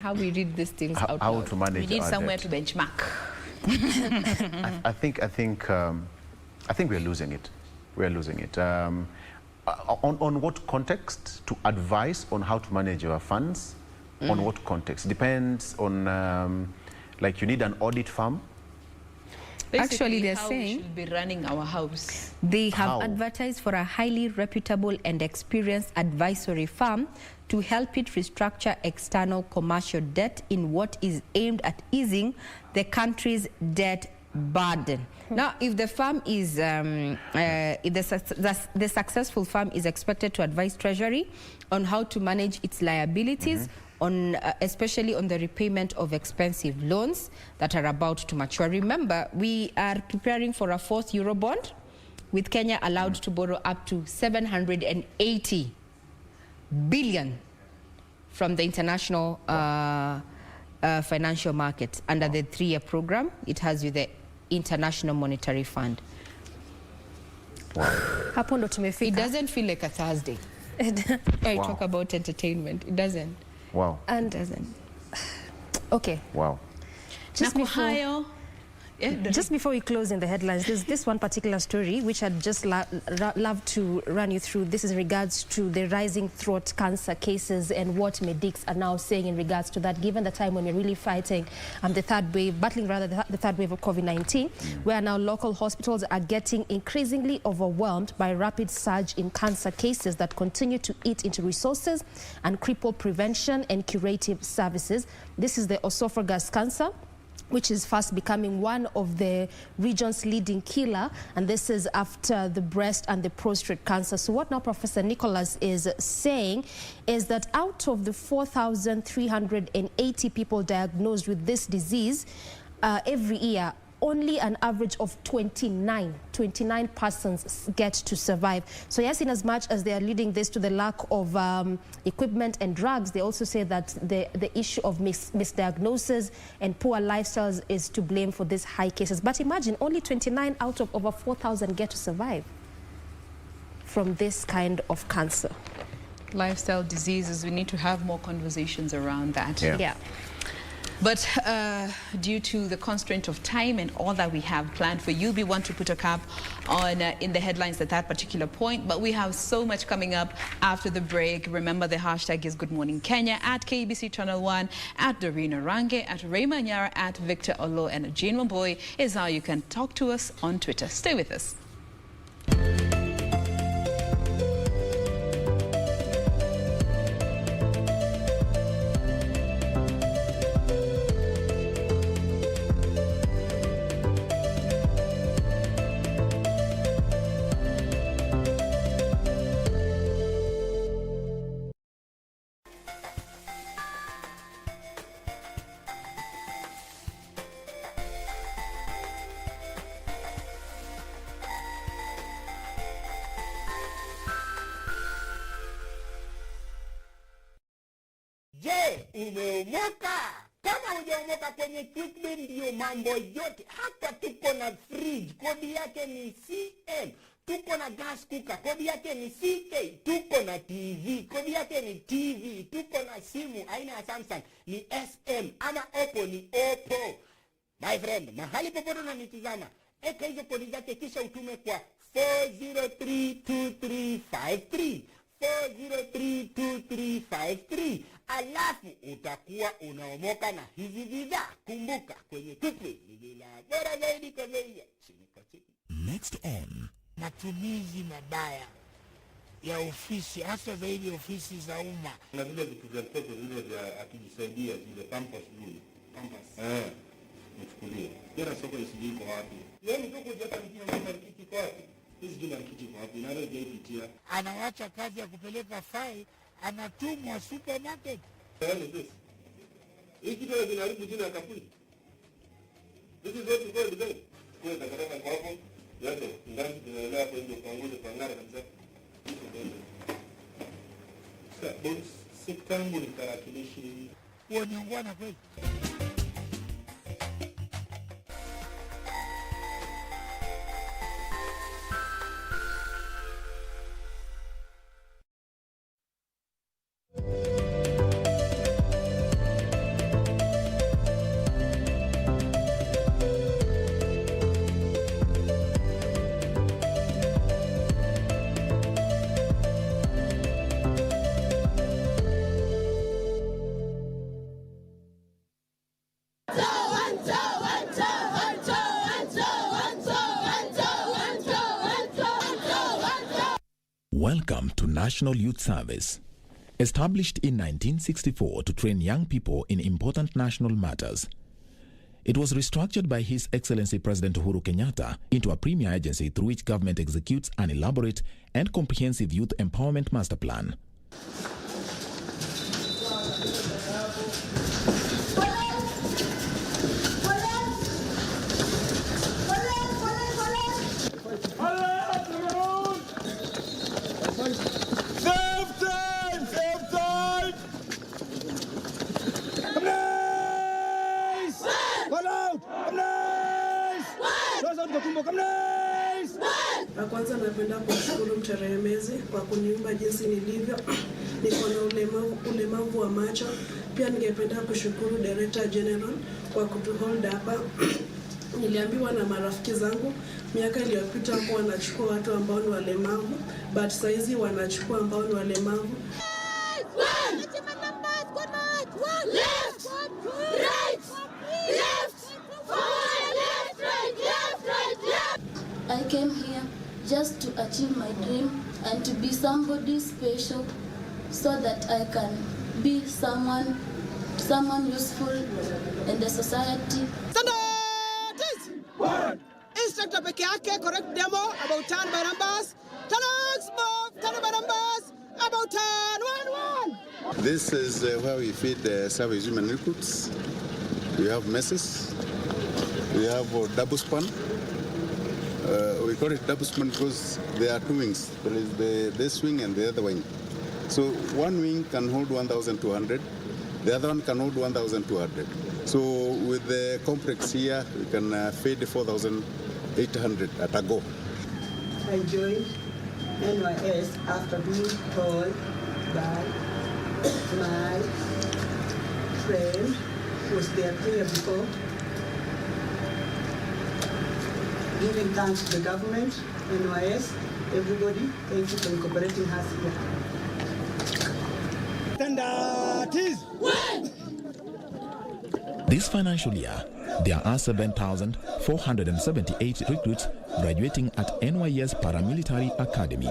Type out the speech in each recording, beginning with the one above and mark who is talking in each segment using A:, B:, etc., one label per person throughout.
A: how we read these things out
B: how
A: loud.
B: to manage.
C: We need somewhere to benchmark.
B: I think we're losing it. We're losing it. On what context to advise on how to manage your funds? On what context? Depends on, like, you need an audit firm.
A: Basically, actually, they're
C: how
A: saying
C: we should be running our house.
A: They have advertised for a highly reputable and experienced advisory firm to help it restructure external commercial debt in what is aimed at easing the country's debt burden. Now, if the firm is, if the successful firm is expected to advise Treasury on how to manage its liabilities, on especially on the repayment of expensive loans that are about to mature. Remember, we are preparing for a fourth Eurobond, with Kenya allowed to borrow up to 780 billion from the international financial market under the 3-year program. It has with the International Monetary Fund.
D: Hapo ndo tumefika.
A: It doesn't feel like a Thursday. I talk about entertainment. It doesn't.
B: Wow.
A: And doesn't.
D: Okay.
B: Wow.
D: Just before we close in the headlines, there's this one particular story which I'd just love to run you through. This is in regards to the rising throat cancer cases and what medics are now saying in regards to that, given the time when we're really fighting the third wave, battling rather the third wave of COVID-19, where now local hospitals are getting increasingly overwhelmed by a rapid surge in cancer cases that continue to eat into resources and cripple prevention and curative services. This is the esophagus cancer, which is fast becoming one of the region's leading killer, and this is after the breast and the prostate cancer. So what now Professor Nicholas is saying is that out of the 4,380 people diagnosed with this disease every year, only an average of 29 persons get to survive. So yes, in as much as they are leading this to the lack of equipment and drugs, they also say that the issue of misdiagnosis and poor lifestyles is to blame for these high cases. But imagine, only 29 out of over 4,000 get to survive from this kind of cancer.
C: Lifestyle diseases, we need to have more conversations around that.
D: Yeah.
C: But due to the constraint of time and all that we have planned for you, we want to put a cap on in the headlines at that particular point. But we have so much coming up after the break. Remember, the hashtag is Good Morning Kenya, at KBC Channel 1, at Dorina Range, at Rayma Nyara, at Victor Olo, and at Jane Wamboy is how you can talk to us on Twitter. Stay with us.
E: Je, umeomoka? Kama hujaomoka kwenye Quickbit ndio mambo yote. Hapa tuko na fridge, kodi yake ni CM. Tuko na gas cooker, kodi yake ni CK. Tuko na TV, kodi yake ni TV. Tuko na simu aina ya Samsung ni SM, ama Oppo ni Oppo. My friend, mahali popote unanitazama, eka hizo kodi zake kisha utume kwa 4032353. 4032353. Alafu utakuwa unaomoka na hizi bidhaa. Kumbuka, kwenye Quickbit ni bila bora zaidi kwa bei ya chini kwa chini.
F: Next on
E: Matumizi mabaya ya ofisi, hasa zaidi ofisi za umma.
G: Na vile vitu vya mtoto vile vya akijisaidia, zile pampers vile. Pampers. Nichukulie. Tena soko isijui kwa wapi. Yeye mtoko hujata mkini mkini mkiti kwa wapi. Hizi jina mkiti kwa wapi. Nalo jaipitia.
E: Anawacha kazi ya kupeleka file, anatumwa supermarket.
G: Hii kitu zinaharibu jina ya kampuni. This is what you call the game. Kwa takataka kwa hapo, yote ndani tunaelewa kwa nje kwa ngoja kwa ngara kabisa. Sasa boss, sitangu ni tarakilishi.
E: Wanyongwana kweli.
F: Welcome to National Youth Service. Established in 1964 to train young people in important national matters, it was restructured by His Excellency President Uhuru Kenyatta into a premier agency through which government executes an elaborate and comprehensive youth empowerment master plan.
H: Kwanza napenda kumshukuru mteremezi kwa kuniumba jinsi nilivyo. Niko na ulemavu wa macho. Pia ningependa kushukuru Director General kwa kutuhold hapa. Niliambiwa na marafiki zangu miaka iliyopita kwa wanachukua watu ambao ni walemavu, but saizi wanachukua ambao ni walemavu.
I: I came here just to achieve my dream and to be somebody special so that I can be someone useful in the society.
J: Instructor peke yake, correct demo, about turn by numbers. Turn by numbers, about turn, 1-1.
K: This is where we feed service human recruits. We have messes. We have double span. We call it double span because there are two wings. There is this wing and the other wing. So one wing can hold 1,200. The other one can hold 1,200. So with the complex here, we can feed 4,800 at a go.
L: I joined NYS after being told by my friend who was there here before. Giving thanks to the government, NYS, everybody, thank you for incorporating us here.
F: This financial year, there are 7,478 recruits graduating at NYS Paramilitary Academy.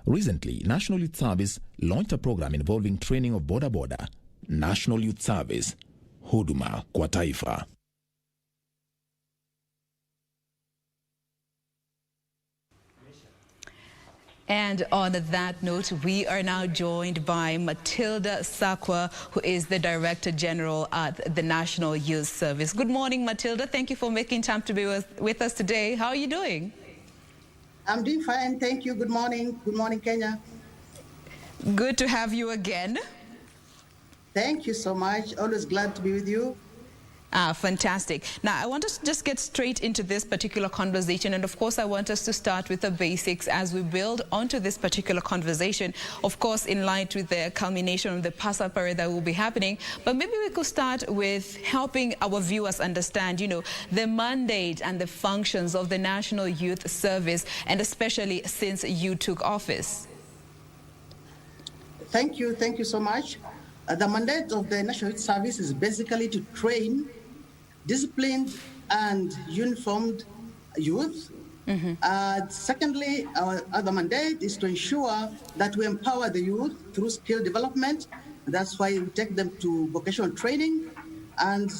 F: Recently, National Youth Service launched a program involving training of border. National Youth Service, huduma kwa taifa.
C: And on that note, we are now joined by Matilda Sakwa, who is the Director General at the National Youth Service. Good morning, Matilda. Thank you for making time to be with us today. How are you doing?
L: I'm doing fine, thank you. Good morning. Good morning, Kenya.
C: Good to have you again.
L: Thank you so much. Always glad to be with you.
C: Fantastic. Now, I want us to just get straight into this particular conversation. And of course, I want us to start with the basics as we build onto this particular conversation, of course, in line with the culmination of the Pasa Parade that will be happening. But maybe we could start with helping our viewers understand, the mandate and the functions of the National Youth Service, and especially since you took office.
L: Thank you so much. The mandate of the National Youth Service is basically to train disciplined and uniformed youth. Secondly, our other mandate is to ensure that we empower the youth through skill development. That's why we take them to vocational training. And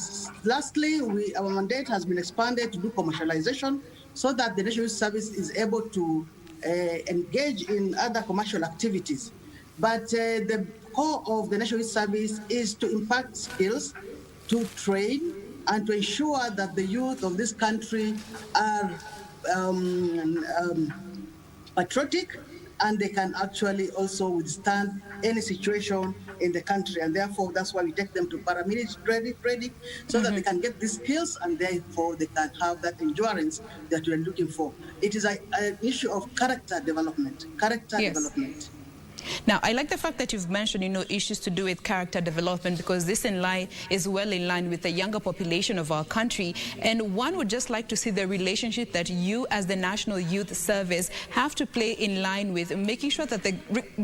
L: lastly, our mandate has been expanded to do commercialization so that the National Youth Service is able to engage in other commercial activities. But the core of the National Youth Service is to impart skills, to train, and to ensure that the youth of this country are patriotic, and they can actually also withstand any situation in the country. And therefore, that's why we take them to paramilitary training so that they can get these skills, and therefore they can have that endurance that we're looking for. It is an issue of character development. Development.
C: Now, I like the fact that you've mentioned, issues to do with character development, because this is well in line with the younger population of our country. And one would just like to see the relationship that you as the National Youth Service have to play in line with making sure that the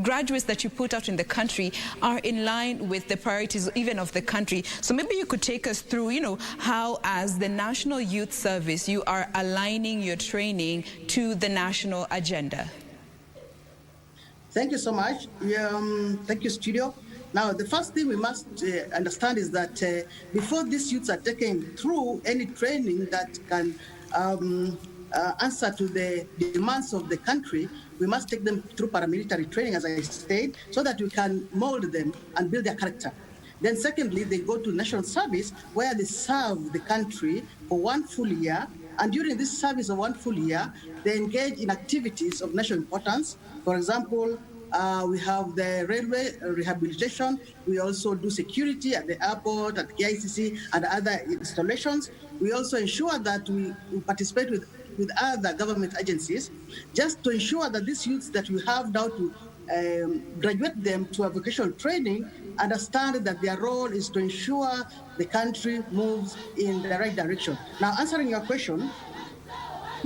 C: graduates that you put out in the country are in line with the priorities even of the country. So maybe you could take us through, how as the National Youth Service you are aligning your training to the national agenda.
L: Thank you so much. Thank you, studio. Now, the first thing we must understand is that before these youths are taken through any training that can answer to the demands of the country, we must take them through paramilitary training, as I said, so that we can mold them and build their character. Then secondly, they go to national service where they serve the country for 1 full year. And during this service of 1 full year, they engage in activities of national importance. For example, we have the railway rehabilitation. We also do security at the airport, at KICC, and other installations. We also ensure that we participate with other government agencies, just to ensure that these youths that we have now to graduate them to a vocational training understand that their role is to ensure the country moves in the right direction. Now, answering your question,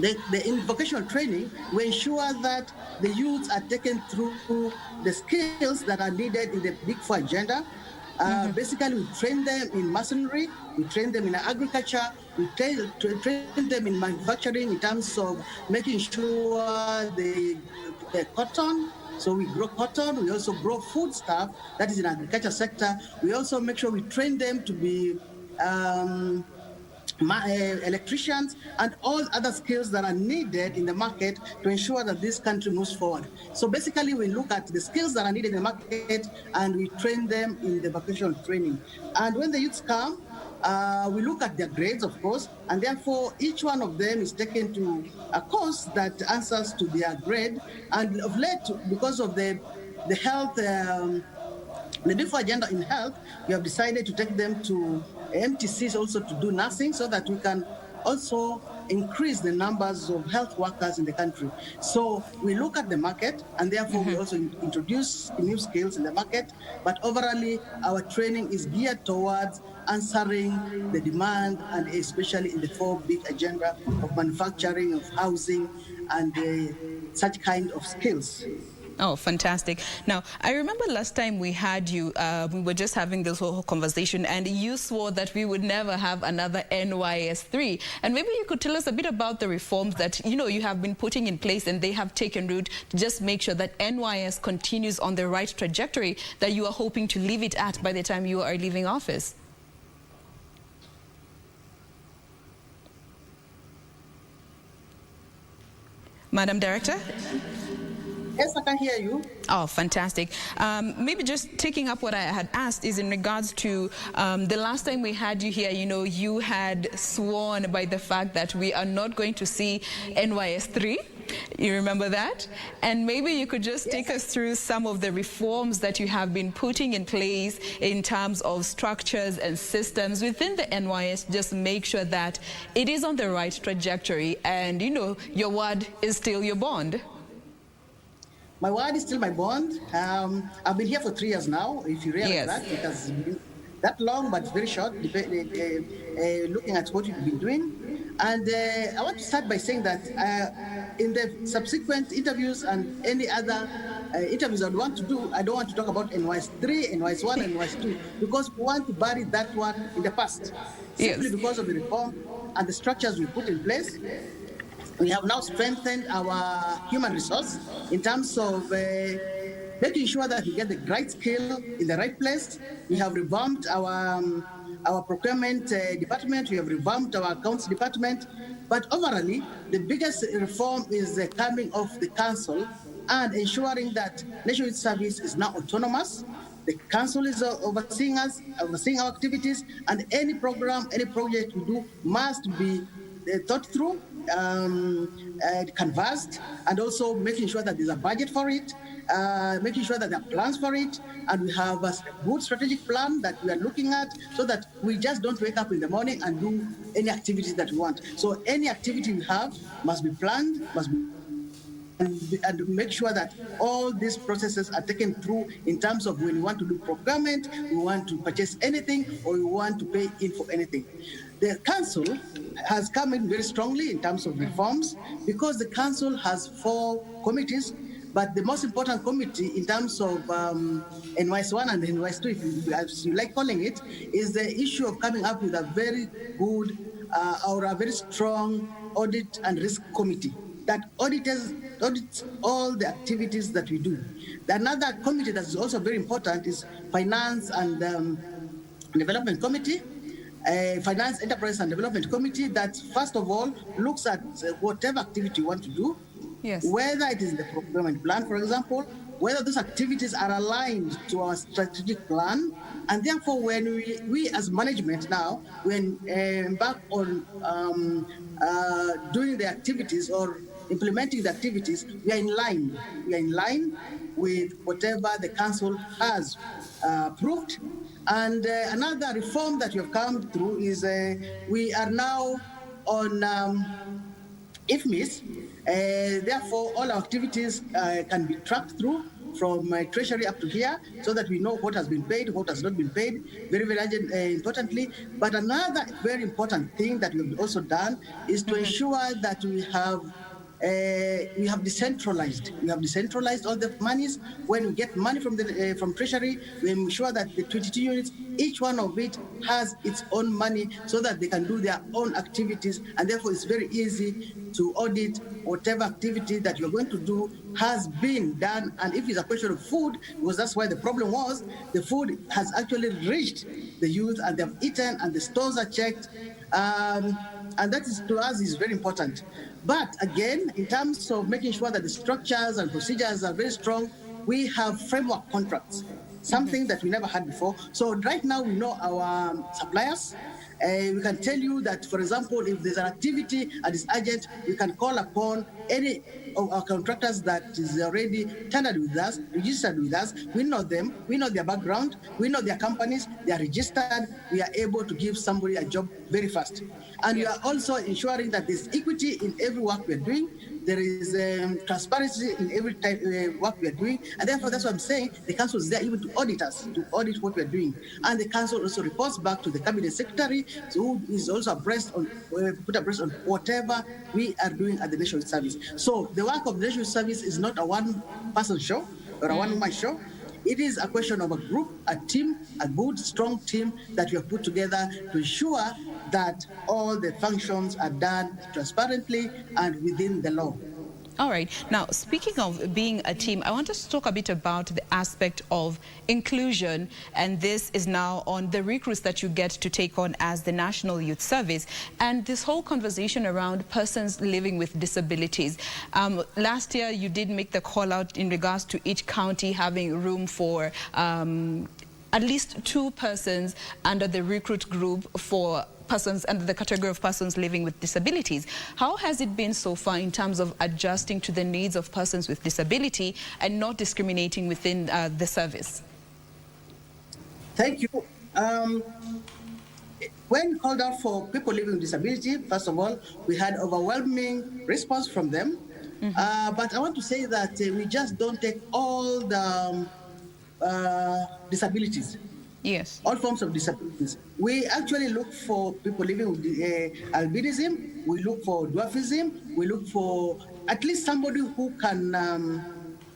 L: in vocational training, we ensure that the youths are taken through the skills that are needed in the Big Four agenda. Basically, we train them in masonry, we train them in agriculture, we train them in manufacturing in terms of making sure the cotton. So we grow cotton, we also grow food stuff, that is in agriculture sector. We also make sure we train them to be electricians and all other skills that are needed in the market to ensure that this country moves forward. So basically, we look at the skills that are needed in the market and we train them in the vocational training. And when the youths come, we look at their grades, of course, and therefore each one of them is taken to a course that answers to their grade. And of late, because of the health, the different agenda in health, we have decided to take them to MTCs also to do nursing so that we can also increase the numbers of health workers in the country. So we look at the market and therefore we also introduce new skills in the market. But overall, our training is geared towards answering the demand, and especially in the 4 big agenda of manufacturing, of housing, and such kind of skills.
C: Oh, fantastic. Now, I remember last time we had you, we were just having this whole conversation, and you swore that we would never have another NYS3. And maybe you could tell us a bit about the reforms that, you have been putting in place and they have taken root to just make sure that NYS continues on the right trajectory that you are hoping to leave it at by the time you are leaving office. Madam Director?
L: Yes, I can hear you.
C: Oh, fantastic. Maybe just taking up what I had asked is in regards to the last time we had you here, you had sworn by the fact that we are not going to see NYS3. You remember that? And maybe you could just take us through some of the reforms that you have been putting in place in terms of structures and systems within the NYS, just make sure that it is on the right trajectory and, your word is still your bond.
L: My word is still my bond. I've been here for 3 years now, if you realize that. It has been that long, but very short, looking at what you've been doing. And I want to start by saying that in the subsequent interviews and any other interviews I want to do, I don't want to talk about NYS3, NYS1, and NYS2, because we want to bury that one in the past. Simply because of the reform and the structures we put in place. We have now strengthened our human resource in terms of making sure that we get the right skill in the right place. We have revamped our procurement department. We have revamped our accounts department. But overall, the biggest reform is the coming of the council and ensuring that National Youth Service is now autonomous. The council is overseeing us, overseeing our activities, and any program, any project we do must be thought through, canvassed, and also making sure that there's a budget for it, making sure that there are plans for it, and we have a good strategic plan that we are looking at so that we just don't wake up in the morning and do any activities that we want. So any activity we have must be planned, and make sure that all these processes are taken through in terms of when we want to do procurement, we want to purchase anything, or we want to pay in for anything. The council has come in very strongly in terms of reforms because the council has 4 committees, but the most important committee in terms of NYS1 and NYS2, as you like calling it, is the issue of coming up with a very good or a very strong audit and risk committee. that audits all the activities that we do. Another committee that is also very important is Finance and Development Committee. Finance, Enterprise and Development Committee that first of all looks at whatever activity you want to do,
C: yes,
L: whether it is the procurement plan, for example, whether those activities are aligned to our strategic plan, and therefore when we as management now, when embark on doing the activities or implementing the activities, we are in line. We are in line with whatever the council has approved. And another reform that we have come through is we are now on IFMIS. Therefore, all our activities can be tracked through from Treasury up to here, so that we know what has been paid, what has not been paid, very, very importantly. But another very important thing that we've also done is to ensure that we have decentralized. We have decentralized all the monies. When we get money from the from Treasury, we ensure that the 22 units, each one of it has its own money, so that they can do their own activities, and therefore it's very easy to audit whatever activity that you're going to do has been done. And if it's a question of food, because that's why the problem was, the food has actually reached the youth and they've eaten and the stores are checked. And that is, to us, is very important. But again, in terms of making sure that the structures and procedures are very strong, we have framework contracts, something that we never had before. So right now we know our suppliers. We can tell you that, for example, if there's an activity and it's urgent, we can call upon any of our contractors that is already tendered with us, registered with us. We know them, we know their background, we know their companies, they are registered. We are able to give somebody a job very fast. And we are also ensuring that there's equity in every work we're doing. There is transparency in every work we are doing. And therefore, that's what I'm saying. The council is there even to audit us, to audit what we're doing. And the council also reports back to the cabinet secretary, who is also put abreast on whatever we are doing at the National Service. So the work of the National Service is not a one-person show or a one-woman show. It is a question of a group, a team, a good, strong team that we have put together to ensure that all the functions are done transparently and within the law.
C: All right. Now, speaking of being a team, I want us to talk a bit about the aspect of inclusion. And this is now on the recruits that you get to take on as the National Youth Service. And this whole conversation around persons living with disabilities. Last year, you did make the call out in regards to each county having room for at least 2 persons under the recruit group for persons under the category of persons living with disabilities. How has it been so far in terms of adjusting to the needs of persons with disability and not discriminating within the service?
L: Thank you. When called out for people living with disability, first of all, we had overwhelming response from them. But I want to say that we just don't take all the disabilities.
C: Yes.
L: All forms of disabilities. We actually look for people living with albinism. We look for dwarfism. We look for at least somebody who can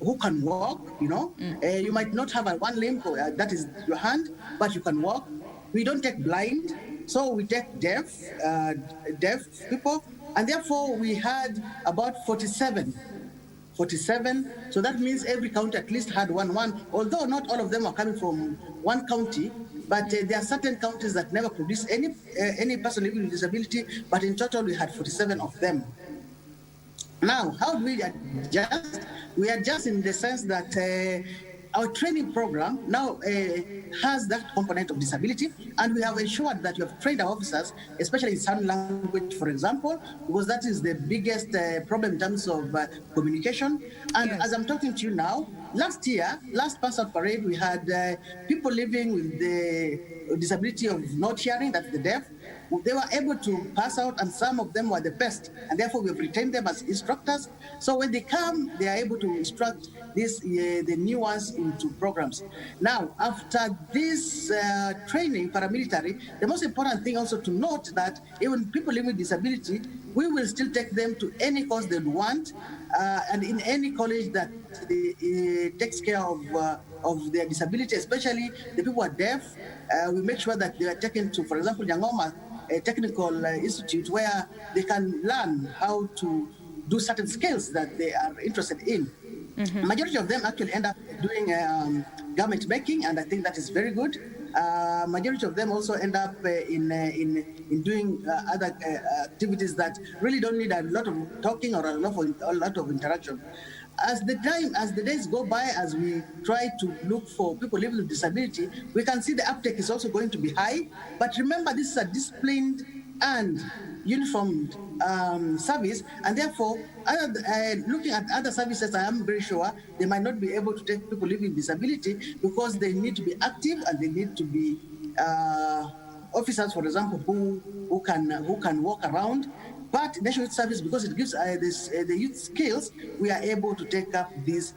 L: walk. You know, you might not have one limb, that is your hand, but you can walk. We don't take blind, so we take deaf people, and therefore we had about 47. So that means every county at least had one, although not all of them are coming from one county, but there are certain counties that never produce any person living with disability, but in total we had 47 of them. Now, how do we adjust? We adjust in the sense that our training program now has that component of disability, and we have ensured that we have trained our officers, especially in sign language, for example, because that is the biggest problem in terms of communication. And as I'm talking to you now, last Pass Out Parade, we had people living with the disability of not hearing, that's the deaf. They were able to pass out, and some of them were the best, and therefore we've retained them as instructors. So when they come, they are able to instruct the new ones into programs. Now, after this training, paramilitary, the most important thing also to note that even people living with disability, we will still take them to any course they want, and in any college that takes care of their disability, especially the people who are deaf. We make sure that they are taken to, for example, Nyangoma, a technical institute where they can learn how to do certain skills that they are interested in. Majority of them actually end up doing garment making, and I think that is very good. Majority of them also end up in doing other activities that really don't need a lot of talking or a lot of interaction. As the days go by, as we try to look for people living with disability, we can see the uptake is also going to be high. But remember, this is a disciplined and uniformed service, and therefore, looking at other services, I am very sure they might not be able to take people living with disability because they need to be active and they need to be officers, for example, who can walk around. But National Youth Service, because it gives the youth skills, we are able to take up this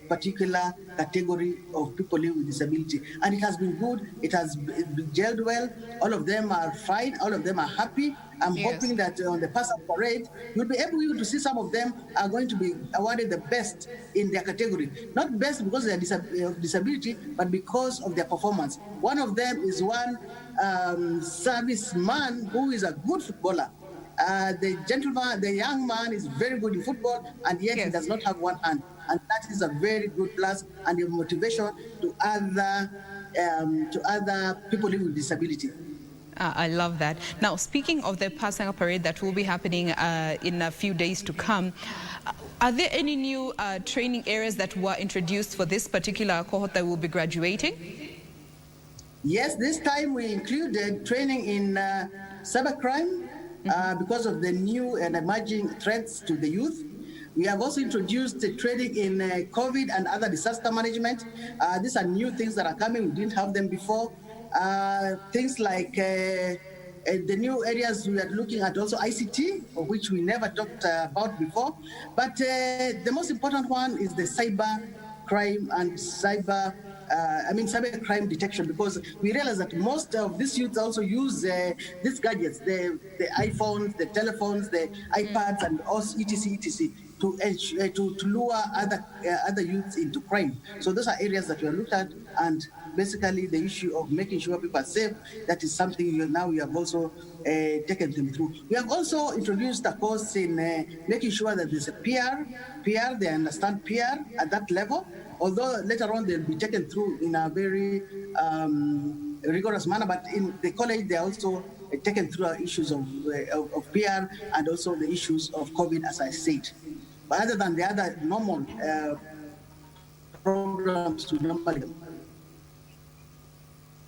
L: particular category of people living with disability. And it has been good. It has been gelled well. All of them are fine. All of them are happy. I'm hoping that on the pass-out parade, you'll be able to see some of them are going to be awarded the best in their category. Not best because of their disability, but because of their performance. One of them is one serviceman who is a good footballer. The young man is very good in football, and yet he does not have one hand. And that is a very good plus and a motivation to other people living with disability.
C: I love that. Now, speaking of the passing out parade that will be happening in a few days to come, are there any new training areas that were introduced for this particular cohort that will be graduating?
L: Yes, this time we included training in cybercrime because of the new and emerging threats to the youth. We have also introduced training in COVID and other disaster management. These are new things that are coming. We didn't have them before. Things like the new areas we are looking at, also ICT, of which we never talked about before. But the most important one is the cyber crime and cyber crime detection, because we realize that most of these youths also use these gadgets, the iPhones, the telephones, the iPads, and also etc. To lure other youths into crime. So those are areas that we are looking at, and basically the issue of making sure people are safe, that is something now we have also taken them through. We have also introduced a course in making sure that there's a PR, they understand PR at that level, although later on they'll be taken through in a very rigorous manner, but in the college they're also taken through issues of PR and also the issues of COVID, as I said. But other than the other normal programs to normally.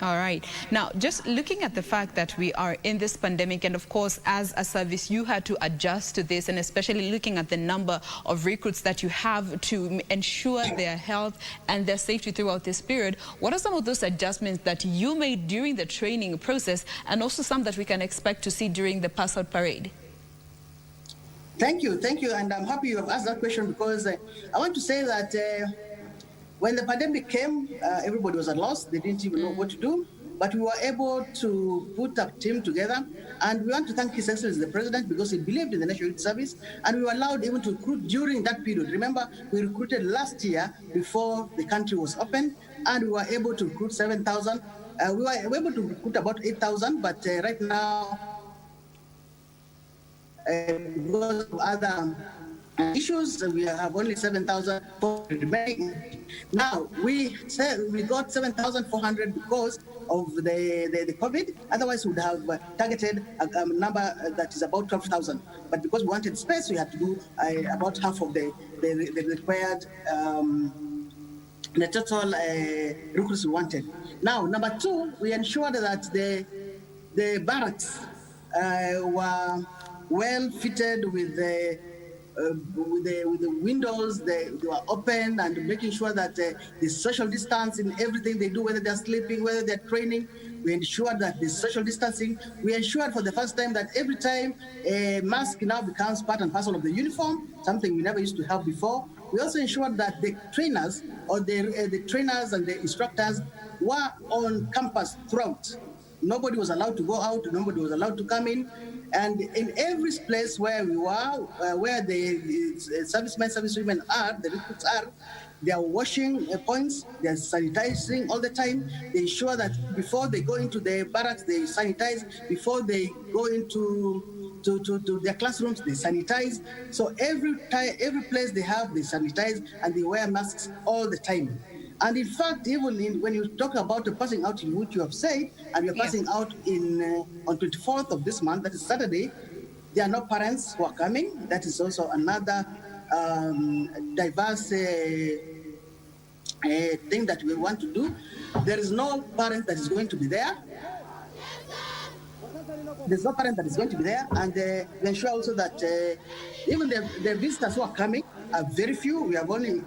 C: All right. Now, just looking at the fact that we are in this pandemic, and of course, as a service, you had to adjust to this, and especially looking at the number of recruits that you have to ensure their health and their safety throughout this period, what are some of those adjustments that you made during the training process, and also some that we can expect to see during the pass-out parade?
L: Thank you, and I'm happy you have asked that question, because I want to say that when the pandemic came, everybody was at loss. They didn't even know what to do. But we were able to put a team together, and we want to thank His Excellency the President, because he believed in the National Youth Service, and we were allowed even to recruit during that period. Remember, we recruited last year before the country was opened, and we were able to recruit 7,000. We were able to recruit about 8,000, but right now, because of other issues, we have only 7,000 remaining. Now, we got 7,400 because of the COVID. Otherwise, we would have targeted a number that is about 12,000. But because we wanted space, we had to do about half of the required, the total recruits we wanted. Now, number two, we ensured that the barracks were well fitted with the windows, they were open, and making sure that the social distance in everything they do, whether they're sleeping, whether they're training, we ensured that the social distancing. We ensured for the first time that every time a mask now becomes part and parcel of the uniform, something we never used to have before. We also ensured that the trainers or the trainers and the instructors were on campus throughout. Nobody was allowed to go out, nobody was allowed to come in. And in every place where we were, where the servicemen, servicewomen are, the recruits are, they are washing points, they are sanitizing all the time. They ensure that before they go into the barracks, they sanitize. Before they go into to their classrooms, they sanitize. So every place they have, they sanitize and they wear masks all the time. And in fact, even when you talk about the passing out in which you have said, and you're passing out on 24th of this month, that is Saturday, there are no parents who are coming. That is also another diverse thing that we want to do. There is no parent that is going to be there. There's no parent that is going to be there, and we ensure also that even the visitors who are coming are very few. We have only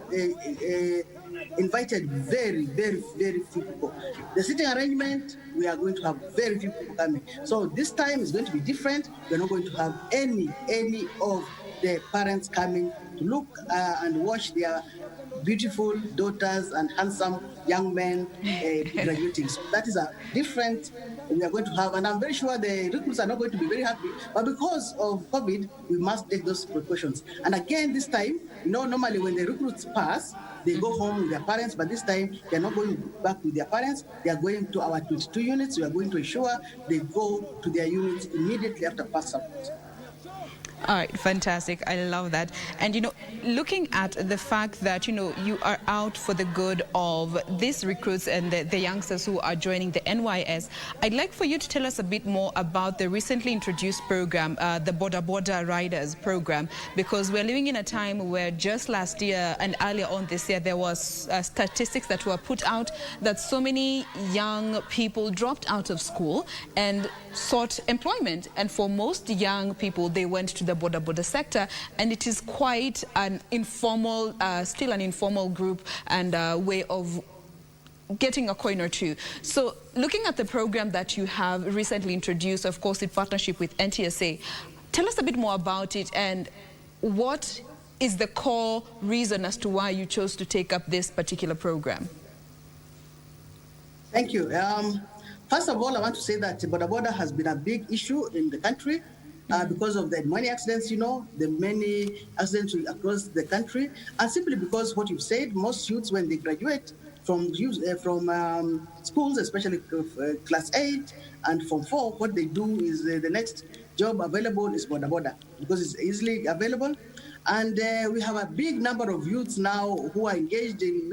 L: invited very, very, very few people. The sitting arrangement, we are going to have very few people coming. So this time is going to be different. We're not going to have any of the parents coming to look and watch their beautiful daughters and handsome young men graduating. So that is a different we are going to have, and I'm very sure the recruits are not going to be very happy, but because of COVID, we must take those precautions. And again, this time, normally when the recruits pass, they go home with their parents, but this time they're not going back with their parents. They are going to our 22 units. We are going to ensure they go to their units immediately after pass out.
C: All right, fantastic. I love that. And, looking at the fact that, you are out for the good of these recruits and the youngsters who are joining the NYS, I'd like for you to tell us a bit more about the recently introduced program, the Border Riders program, because we're living in a time where just last year and earlier on this year, there was statistics that were put out that so many young people dropped out of school and sought employment. And for most young people, they went to the border sector, and it is quite an informal, still an informal group and way of getting a coin or two. So looking at the program that you have recently introduced, of course, in partnership with NTSA, tell us a bit more about it and what is the core reason as to why you chose to take up this particular program?
L: Thank you. First of all, I want to say that border has been a big issue in the country. Because of the many accidents, the many accidents across the country, and simply because what you've said, most youths, when they graduate from schools, especially class 8 and from 4, what they do is the next job available is border because it's easily available. And we have a big number of youths now who are engaged in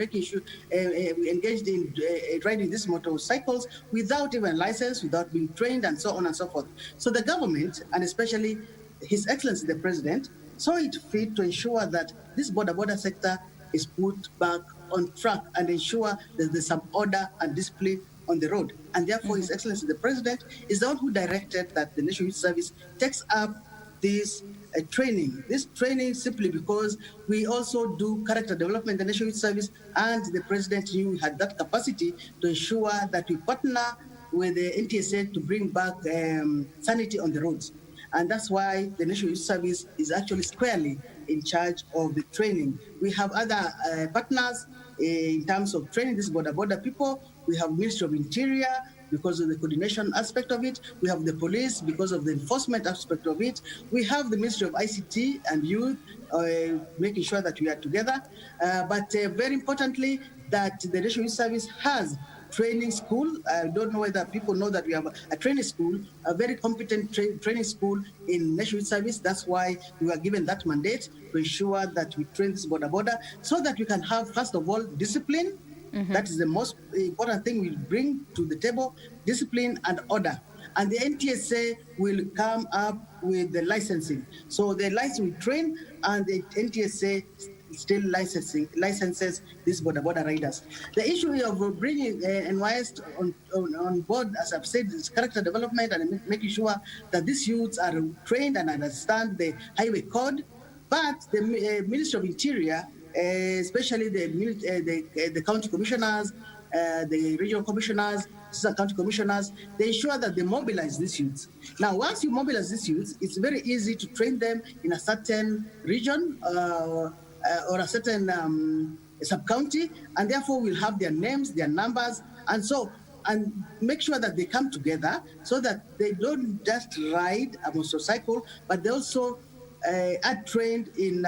L: riding these motorcycles without even a license, without being trained, and so on and so forth. So the government, and especially His Excellency the President, saw it fit to ensure that this border sector is put back on track and ensure that there's some order and discipline on the road. And therefore, His Excellency the President is the one who directed that the National Youth Service takes up this training. This training simply because we also do character development in the National Youth Service, and the President knew we had that capacity to ensure that we partner with the NTSA to bring back sanity on the roads. And that's why the National Youth Service is actually squarely in charge of the training. We have other partners in terms of training these border people. We have Ministry of Interior, because of the coordination aspect of it. We have the police because of the enforcement aspect of it. We have the Ministry of ICT and Youth, making sure that we are together. But very importantly, that the National Youth Service has training school. I don't know whether people know that we have a training school, a very competent training school in National Youth Service. That's why we were given that mandate to ensure that we train this border so that we can have, first of all, discipline. That is the most important thing we bring to the table, discipline and order. And the NTSA will come up with the licensing. So the license will train, and the NTSA still licenses these border riders. The issue of bringing NYS on board, as I've said, is character development and making sure that these youths are trained and understand the highway code. But the Ministry of Interior, especially the county commissioners, the regional commissioners, assistant county commissioners, they ensure that they mobilize these youths. Now, once you mobilize these youths, it's very easy to train them in a certain region or a certain sub-county, and therefore we'll have their names, their numbers, and make sure that they come together so that they don't just ride a motorcycle, but they also are trained in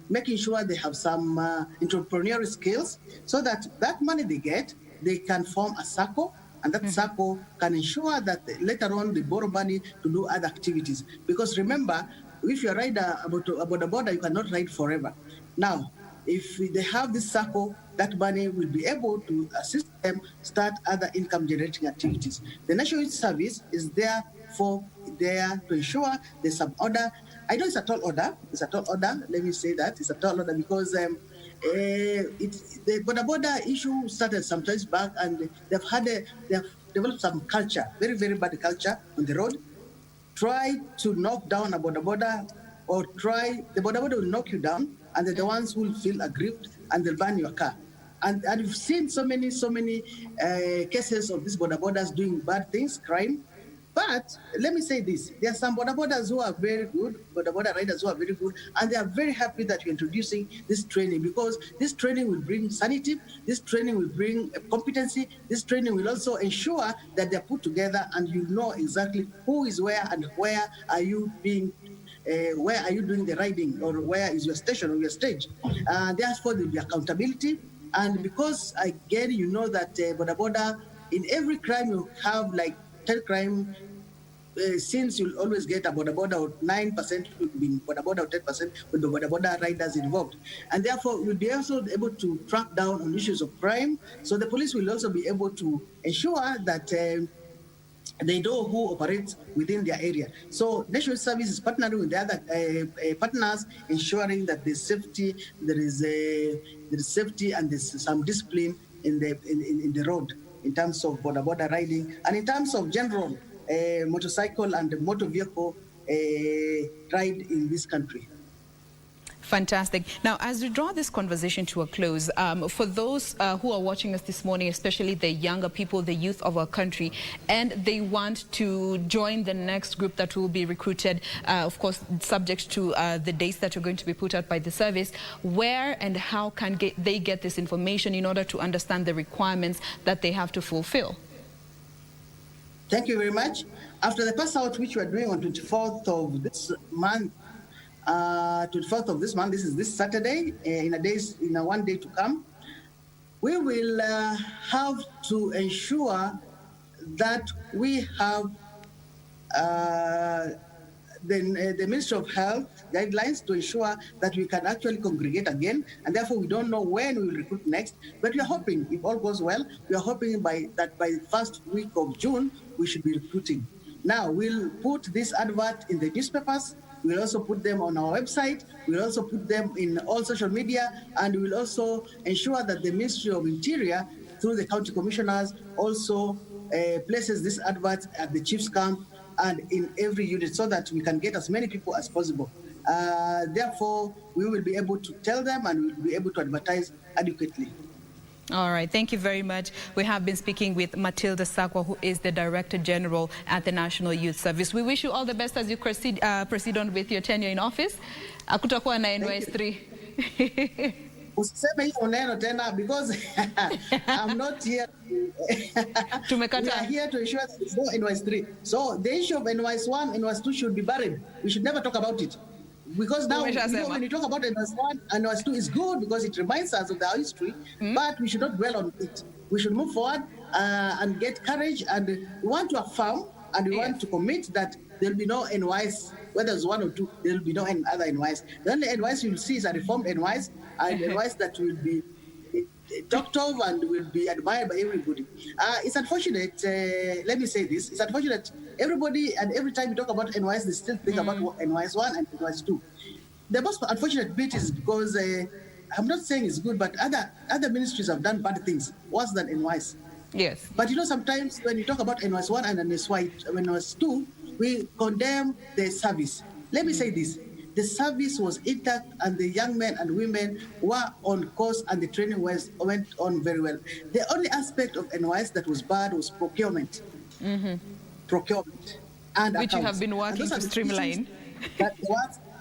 L: making sure they have some entrepreneurial skills, so that money they get, they can form a circle and that circle can ensure that later on they borrow money to do other activities. Because remember, if you're a rider about a border, you cannot ride forever. Now, if they have this circle, that money will be able to assist them start other income generating activities. The National Youth Service is there to ensure there's some order. I know it's a tall order. It's a tall order. Let me say that it's a tall order because the border issue started some time back, and they've developed some culture, very, very bad culture on the road. Try to knock down a border, or the border will knock you down, and they're the ones who will feel aggrieved, and they'll ban your car. And we've seen so many cases of these borders doing bad things, crime. But let me say this, there are some borders who are very good, border riders who are very good, and they are very happy that you're introducing this training, because this training will bring sanity, this training will bring competency, this training will also ensure that they're put together and you know exactly who is where and where are you doing the riding, or where is your station or your stage. Therefore, there will be accountability. And because, again, you know that border, in every crime you have like 10 crime, since you'll always get a border, or 9% will be border, or 10% with the border riders involved. And therefore, we'll be also able to track down on issues of crime. So the police will also be able to ensure that they know who operates within their area. So National Service is partnering with the other partners, ensuring that there's safety, there is safety, and there's some discipline in the road in terms of border riding, and in terms of general motorcycle and motor vehicle ride in this country.
C: Fantastic. Now, as we draw this conversation to a close, for those who are watching us this morning, especially the younger people, the youth of our country, and they want to join the next group that will be recruited, of course, subject to the dates that are going to be put out by the service, where and how can they get this information in order to understand the requirements that they have to fulfill?
L: Thank you very much. After the pass out, which we are doing on 24th of this month, 24th of this month, this is this Saturday, in a 1 day to come, we will have to ensure that we have the Ministry of Health guidelines to ensure that we can actually congregate again, and therefore we don't know when we will recruit next, but we are hoping, if all goes well, we are hoping that by the first week of June, we should be recruiting. Now, we'll put this advert in the newspapers. We'll also put them on our website. We'll also put them in all social media, and we'll also ensure that the Ministry of Interior, through the county commissioners, also places this advert at the chief's camp and in every unit, so that we can get as many people as possible. Therefore, we will be able to tell them, and we'll be able to advertise adequately.
C: All right, thank you very much. We have been speaking with Matilda Sakwa, who is the Director General at the National Youth Service. We wish you all the best as you proceed on with your tenure in office. Akutakuwa na NYS3.
L: Usiseme hiyo neno tena, because I'm not here. We are here to ensure that there's no NYS3. So the issue of NYS1, NYS2 should be buried. We should never talk about it. Because now, when you talk about NYS1 and NYS2, is good because it reminds us of our history, but we should not dwell on it. We should move forward and get courage, and we want to affirm and we want to commit that there will be no NYS, whether it's one or two, there will be no other NYS. The only NYS you will see is a reformed NYS, and NYS that will be talked of and will be admired by everybody. It's unfortunate, let me say this, it's unfortunate, everybody, and every time you talk about NYS, they still think about NYS1 and NYS2. The most unfortunate bit is because, I'm not saying it's good, but other ministries have done bad things, worse than NYS.
C: Yes.
L: But you know, sometimes when you talk about NYS1 and NYS2, we condemn the service. Let me say this. The service was intact, and the young men and women were on course, and the training went on very well. The only aspect of NYS that was bad was procurement. Procurement. And
C: which accounts. You have been working to streamline.
L: That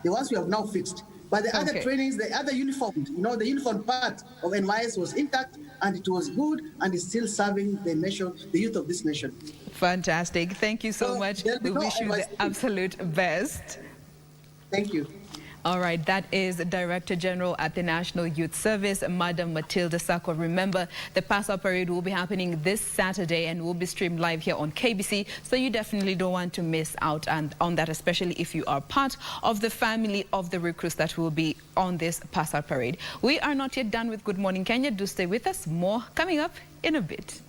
L: the ones we have now fixed. But the other trainings, the other uniformed, the uniform part of NYS was intact, and it was good, and it's still serving the nation, the youth of this nation.
C: Fantastic. Thank you so much. We wish you the absolute best.
L: Thank you.
C: All right, that is Director General at the National Youth Service, Madam Matilda Sako. Remember, the Pass-Out Parade will be happening this Saturday and will be streamed live here on KBC, so you definitely don't want to miss out on that, especially if you are part of the family of the recruits that will be on this Pass-Out Parade. We are not yet done with Good Morning Kenya. Do stay with us. More coming up in a bit.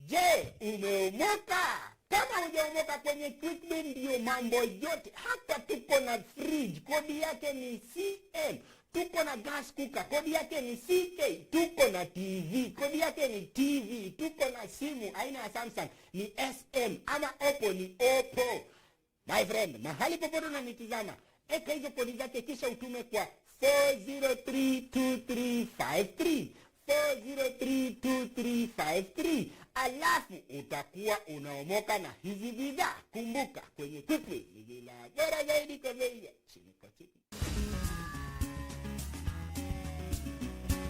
E: Je, umeomoka? Kama hujaomoka kwenye Quickly ndio mambo yote. Hapa tuko na fridge, kodi yake ni CM. Tuko na gas cooker, kodi yake ni CK. Tuko na TV, kodi yake ni TV. Tuko na simu aina ya Samsung ni SM, ama Oppo ni Oppo. My friend, mahali popote unanitizama, eka hizo kodi zake kisha utume kwa 4032353. 4032353. Alafu utakuwa unaomoka na hizi bidhaa. Kumbuka, kwenye Quickly ni bila bora zaidi kwa bei ya chini kwa chini.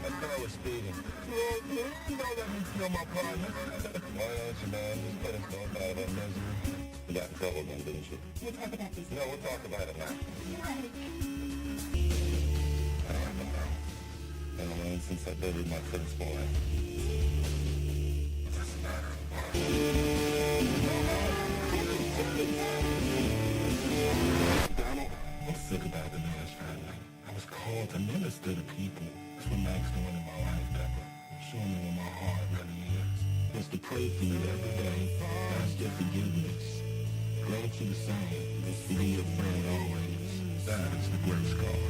G: I was speeding. You know that me kill my partner. Why don't you, man? Just put us both out of our misery. You got in trouble then, didn't you?
E: We'll talk about this.
G: No, we'll talk about it now. And since I buried my first boy, it doesn't matter. I'm sick about the marriage family. I was called to minister to people. That's what Mac's doing in my life, Deborah. Showing me where my heart really is. Just to pray for you every day. Ask your forgiveness. Grow to the same. Just be your friend always. That is the grace God.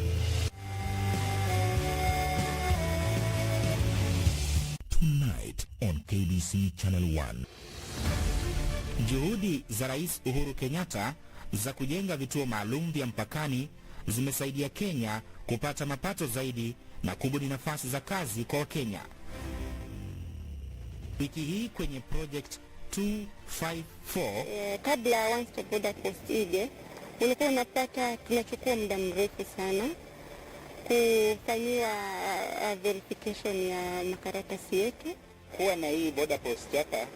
M: Tonight on KBC Channel 1. Juhudi za Rais Uhuru Kenyatta za kujenga vituo maalum vya mpakani zimesaidia Kenya kupata mapato zaidi na kubuni nafasi za kazi kwa Wakenya. Wiki hii kwenye project 254,
N: kabla once to border post ije, ulikuwa unapata tunachukua muda mrefu sana kufanyiwa verification ya makaratasi yetu.
O: Kuwa na hii border post hapa,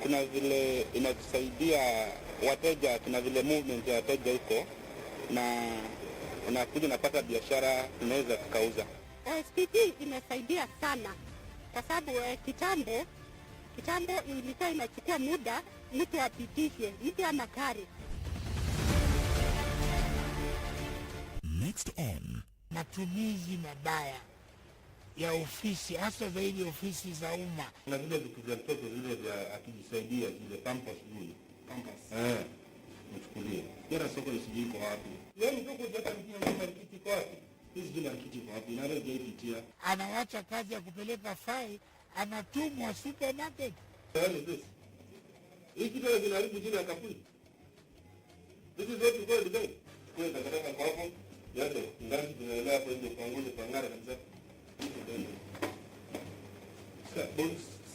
O: kuna vile inatusaidia wateja, kuna vile movement ya wateja huko, na unakuja unapata biashara tunaweza tukauza.
N: SPT imesaidia sana kwa sababu kitambo ilikuwa inachukua muda mtu apitishe, mtu ana gari.
M: Next on,
E: matumizi mabaya ya ofisi, hasa zaidi ofisi za umma.
G: Na vile vitu vya mtoto vile vya akijisaidia, zile pampers vile. Pampers. Mchukulie. Jana soko isijui iko wapi. Wewe mtoko hujata mtia marikiti kwa wapi? Hizi jina marikiti kwa wapi? Na leo jaipitia.
E: Anawacha kazi ya kupeleka fai, anatumwa supermarket.
G: Yaani this. Hii kitu kinaharibu jina ya kampuni. This is what you call the day. Kwa takataka kwa hapo. Yaani ndani tunaelewa hapo ndio kuangusha pangara kabisa.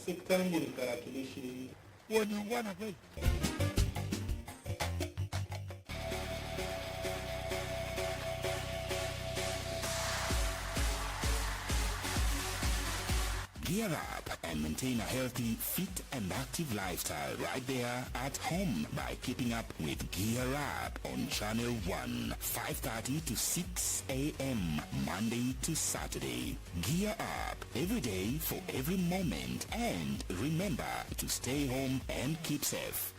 G: Sekta yangu ni tarakilishi.
E: Huo ni ungwana kweli.
M: Gear up and maintain a healthy, fit and active lifestyle right there at home by keeping up with Gear Up on Channel 1, 5:30 to 6 a.m. Monday to Saturday. Gear up every day for every moment, and remember to stay home and keep safe.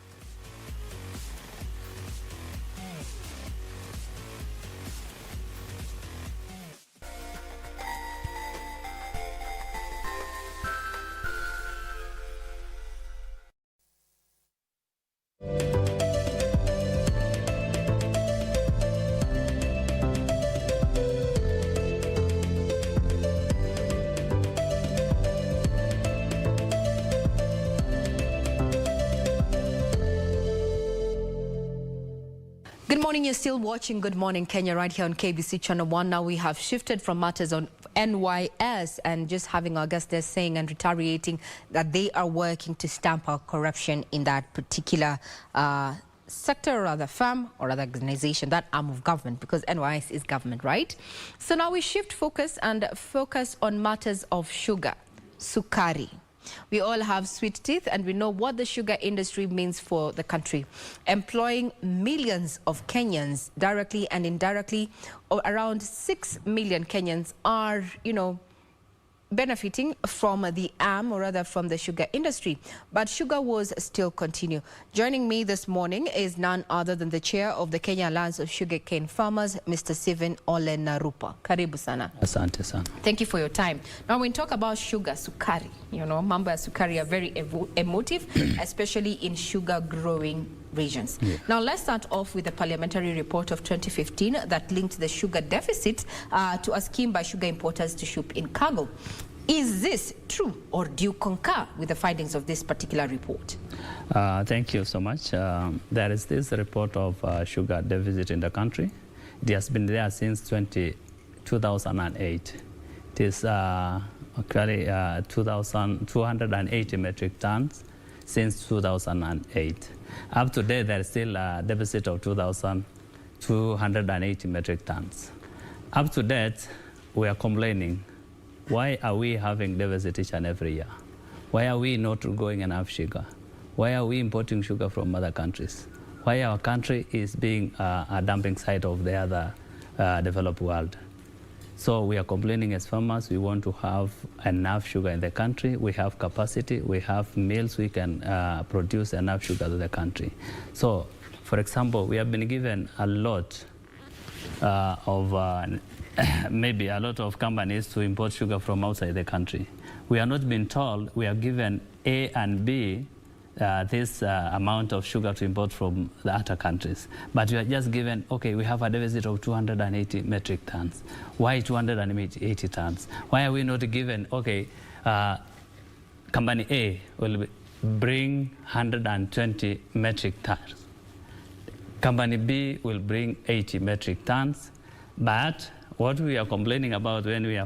A: morning. You're still watching Good Morning Kenya right here on KBC Channel 1. Now we have shifted from matters on NYS and just having our guests there saying and reiterating that they are working to stamp out corruption in that particular sector or rather firm or other organization, that arm of government, because NYS is government, right? So now we shift focus and focus on matters of sugar, sukari. We all have sweet teeth and we know what the sugar industry means for the country, employing millions of Kenyans directly and indirectly. Around 6 million Kenyans are, benefiting from the arm or rather from the sugar industry. But sugar wars still continue. Joining me this morning is none other than the chair of the Kenya Alliance of Sugarcane Farmers, Mr. Stephen Ole Narupa. Karibu sana.
P: Asante sana.
A: Thank you for your time. Now, when we talk about sugar, sukari, mambo ya sukari are very emotive, especially in sugar growing regions. Yeah. Now, let's start off with the parliamentary report of 2015 that linked the sugar deficit to a scheme by sugar importers to ship in cargo. Is this true, or do you concur with the findings of this particular report?
P: Thank you so much. There is this report of sugar deficit in the country. It has been there since 2008. It is actually 280 metric tons since 2008. Up to date, there is still a deficit of 2,280 metric tons. Up to date, we are complaining. Why are we having deficit each and every year? Why are we not growing enough sugar? Why are we importing sugar from other countries? Why our country is being a dumping site of the other developed world? So we are complaining as farmers. We want to have enough sugar in the country. We have capacity. We have mills. We can produce enough sugar to the country. So, for example, we have been given a lot of maybe a lot of companies to import sugar from outside the country. We are not being told we are given A and B this amount of sugar to import from the other countries. But we are just given, okay, we have a deficit of 280 metric tons. Why 280 tons? Why are we not given, okay, company A will bring 120 metric tons. Company B will bring 80 metric tons. But what we are complaining about when we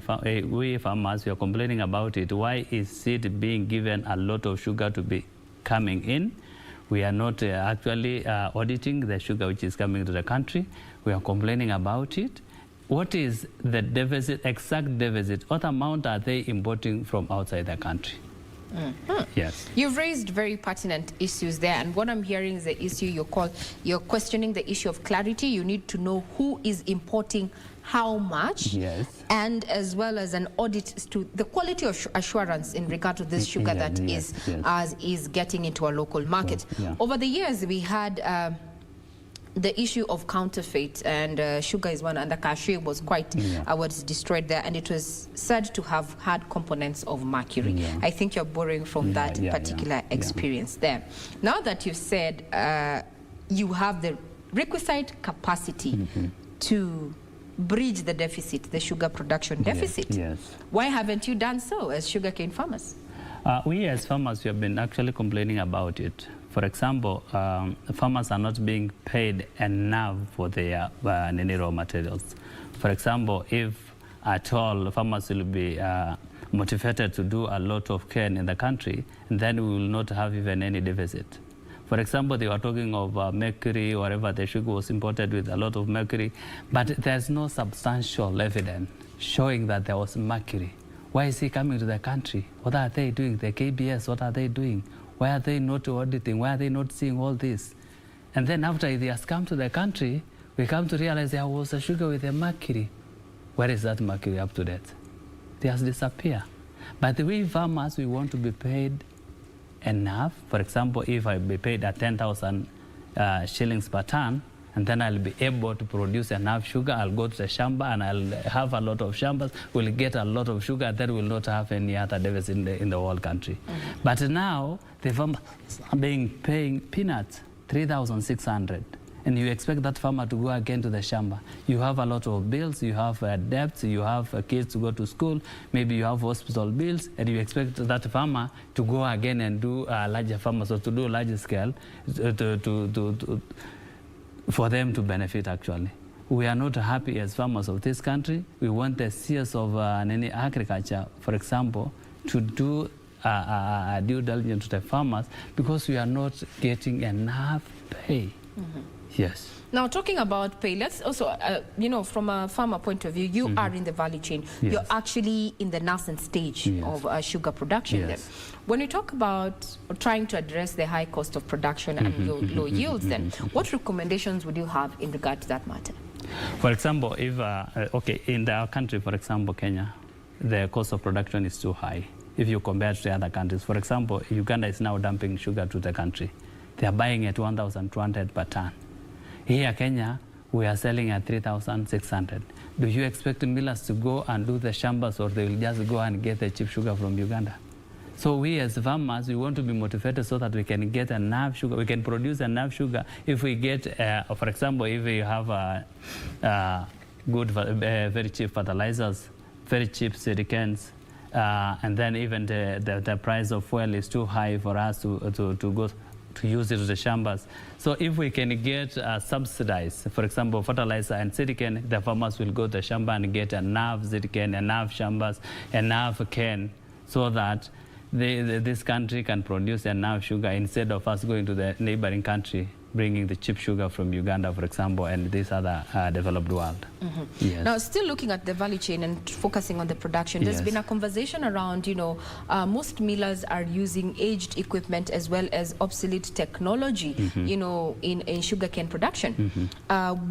P: farmers, we are complaining about it. Why is it being given a lot of sugar to be coming in? We are not actually auditing the sugar which is coming to the country. We are complaining about it. What is the deficit, exact deficit? What amount are they importing from outside the country?
A: Mm-hmm.
P: Yes.
A: You've raised very pertinent issues there, and what I'm hearing is the issue you're questioning the issue of clarity. You need to know who is importing how much,
P: yes,
A: and as well as an audit to the quality of assurance in regard to this sugar that is getting into our local market.
P: Yeah.
A: Over the years, we had the issue of counterfeit, and sugar is one, and the cashew was quite was destroyed there, and it was said to have had components of mercury.
P: Yeah.
A: I think you're borrowing from that particular experience there. Now that you've said you have the requisite capacity to bridge the deficit, the sugar production deficit,
P: yes.
A: Why haven't you done so as sugarcane farmers?
P: We as farmers, we have been actually complaining about it. For example, farmers are not being paid enough for their raw materials. For example, if at all farmers will be motivated to do a lot of cane in the country, then we will not have even any deficit. For example, they were talking of mercury, wherever the sugar was imported with a lot of mercury, but there's no substantial evidence showing that there was mercury. Why is he coming to the country? What are they doing? The KBS, what are they doing? Why are they not auditing? Why are they not seeing all this? And then after he has come to the country, we come to realize there was a sugar with a mercury. Where is that mercury up to date? It has disappeared. But we farmers, we want to be paid enough. For example, if I be paid at 10,000 shillings per ton, and then I'll be able to produce enough sugar, I'll go to the shamba and I'll have a lot of shambas, we'll get a lot of sugar, then we'll not have any other deficit in the whole country. But now, the farmers are paying peanuts, 3,600. And you expect that farmer to go again to the shamba. You have a lot of bills, you have debts, you have kids to go to school, maybe you have hospital bills, and you expect that farmer to go again and do larger farmers, or to do larger scale, for them to benefit actually. We are not happy as farmers of this country. We want the CS of agriculture, for example, to do due diligence to the farmers because we are not getting enough pay. Yes.
A: Now, talking about pay, let's also, from a farmer point of view, you are in the value chain.
P: Yes.
A: You're actually in the nascent stage of sugar production.
P: Yes.
A: Then. When you talk about trying to address the high cost of production and low yields, then what recommendations would you have in regard to that matter?
P: For example, if, in our country, for example, Kenya, the cost of production is too high if you compare to other countries. For example, Uganda is now dumping sugar to the country. They are buying at 1,200 per ton. Here, Kenya, we are selling at 3,600. Do you expect millers to go and do the shambas, or they will just go and get the cheap sugar from Uganda? So we as farmers, we want to be motivated so that we can get enough sugar, we can produce enough sugar. If we get, for example, if we have good, very cheap fertilizers, very cheap seed cans, and then even the price of fuel is too high for us to go to use it to the shambas. So if we can get subsidized, for example, fertilizer and silicon, the farmers will go to the shamba and get enough silicon, enough shambas, enough cane, so that this country can produce enough sugar instead of us going to the neighboring country, bringing the cheap sugar from Uganda, for example, and this other developed world. Yes.
A: Now, still looking at the value chain and focusing on the production, there's been a conversation around, most millers are using aged equipment as well as obsolete technology, in sugarcane production.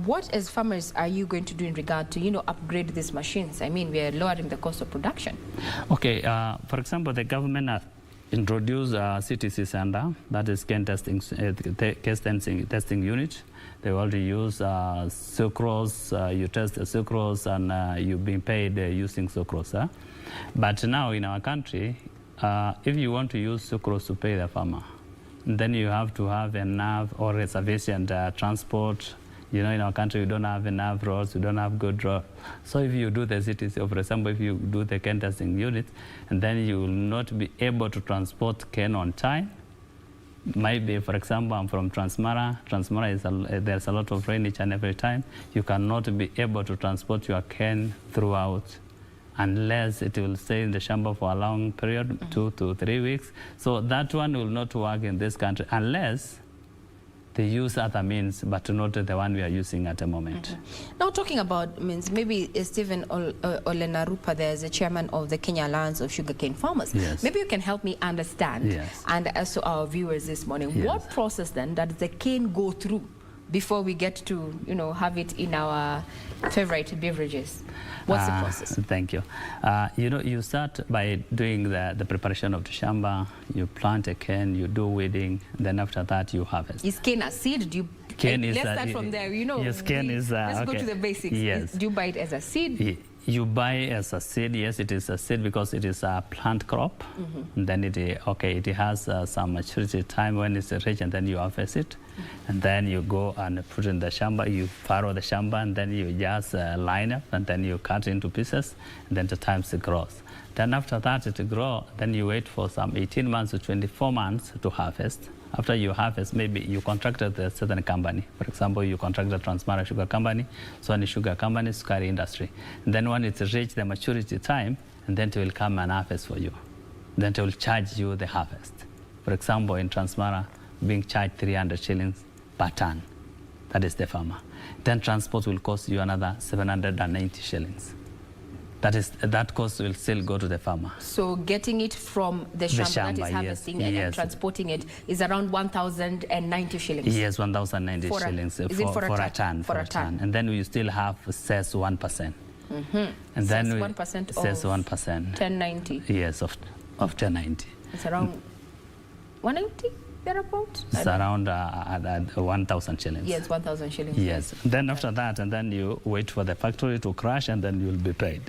A: What, as farmers, are you going to do in regard to, upgrade these machines? I mean, we are lowering the cost of production.
P: Okay, for example, the government introduce CTC center, that is cane testing, testing unit. They already use sucrose, you test the sucrose and you're being paid using sucrose. But now in our country, if you want to use sucrose to pay the farmer, then you have to have enough or sufficient transport. In our country, we don't have enough roads, we don't have good roads. So if you do the CTC, for example, if you do the cane testing unit, and then you will not be able to transport cane on time. Maybe, for example, I'm from Transmara. Transmara, there's a lot of rain each and every time. You cannot be able to transport your cane throughout unless it will stay in the shamba for a long period, 2 to 3 weeks. So that one will not work in this country unless they use other means, but not the one we are using at the moment.
A: Now, talking about means, maybe Stephen Olenarupa, there's a chairman of the Kenya Alliance of Sugarcane Farmers.
P: Yes.
A: Maybe you can help me understand, and also our viewers this morning, what process then does the cane go through before we get to, have it in our favorite beverages? What's the process?
P: Thank you. You start by doing the preparation of the shamba. You plant a cane, you do weeding, then after that you harvest.
A: Is cane a seed? Do you? Let's start from there.
P: Yes, cane is.
A: Let's go to the basics.
P: Yes.
A: Do you buy it as a seed?
P: You buy as a seed. Yes, it is a seed because it is a plant crop. And then it has some maturity time when it's reached, and then you harvest it. And then you go and put in the shamba. You furrow the shamba, and then you just line up, and then you cut into pieces, and then the time it grows. Then after that it grows, then you wait for some 18 months to 24 months to harvest. After you harvest, maybe you contracted a certain company. For example, you contracted Transmara Sugar Company, Sony Sugar Company, Sukari Industry. And then when it's reached the maturity time, and then they will come and harvest for you. Then they will charge you the harvest. For example, in Transmara, being charged 300 shillings per ton. That is the farmer. Then transport will cost you another 790 shillings. That cost will still go to the farmer.
A: So getting it from the shamba that is harvesting and transporting it is around 1,090 shillings.
P: Yes, 1,090 shillings for a ton. For a ton. And then we still have cess 1%. And then
A: 1%
P: cess 1%.
A: 1090.
P: Yes, of 1090.
A: It's around 180.
P: It's around 1,000 shillings.
A: Yes, 1,000 shillings.
P: Yes. Then after that, and then you wait for the factory to crash, and then you'll be paid.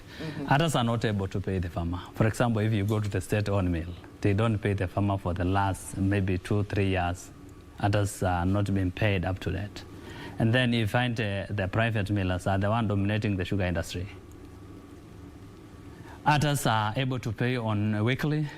P: Others are not able to pay the farmer. For example, if you go to the state-owned mill, they don't pay the farmer for the last maybe 2-3 years. Others are not being paid up to that. And then you find the private millers are the one dominating the sugar industry. Others are able to pay on weekly,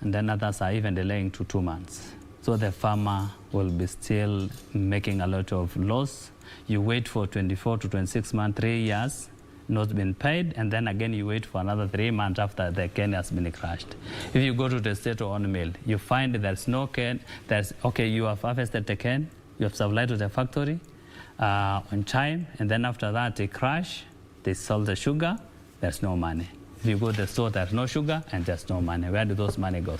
P: and then others are even delaying to 2 months. So the farmer will be still making a lot of loss. You wait for 24 to 26 months, 3 years, not been paid, and then again you wait for another 3 months after the cane has been crushed. If you go to the state-owned mill, you find there's no cane. Okay, you have harvested the cane, you have supplied to the factory on time, and then after that they crush, they sell the sugar, there's no money. If you go to the store, there's no sugar and there's no money. Where do those money go?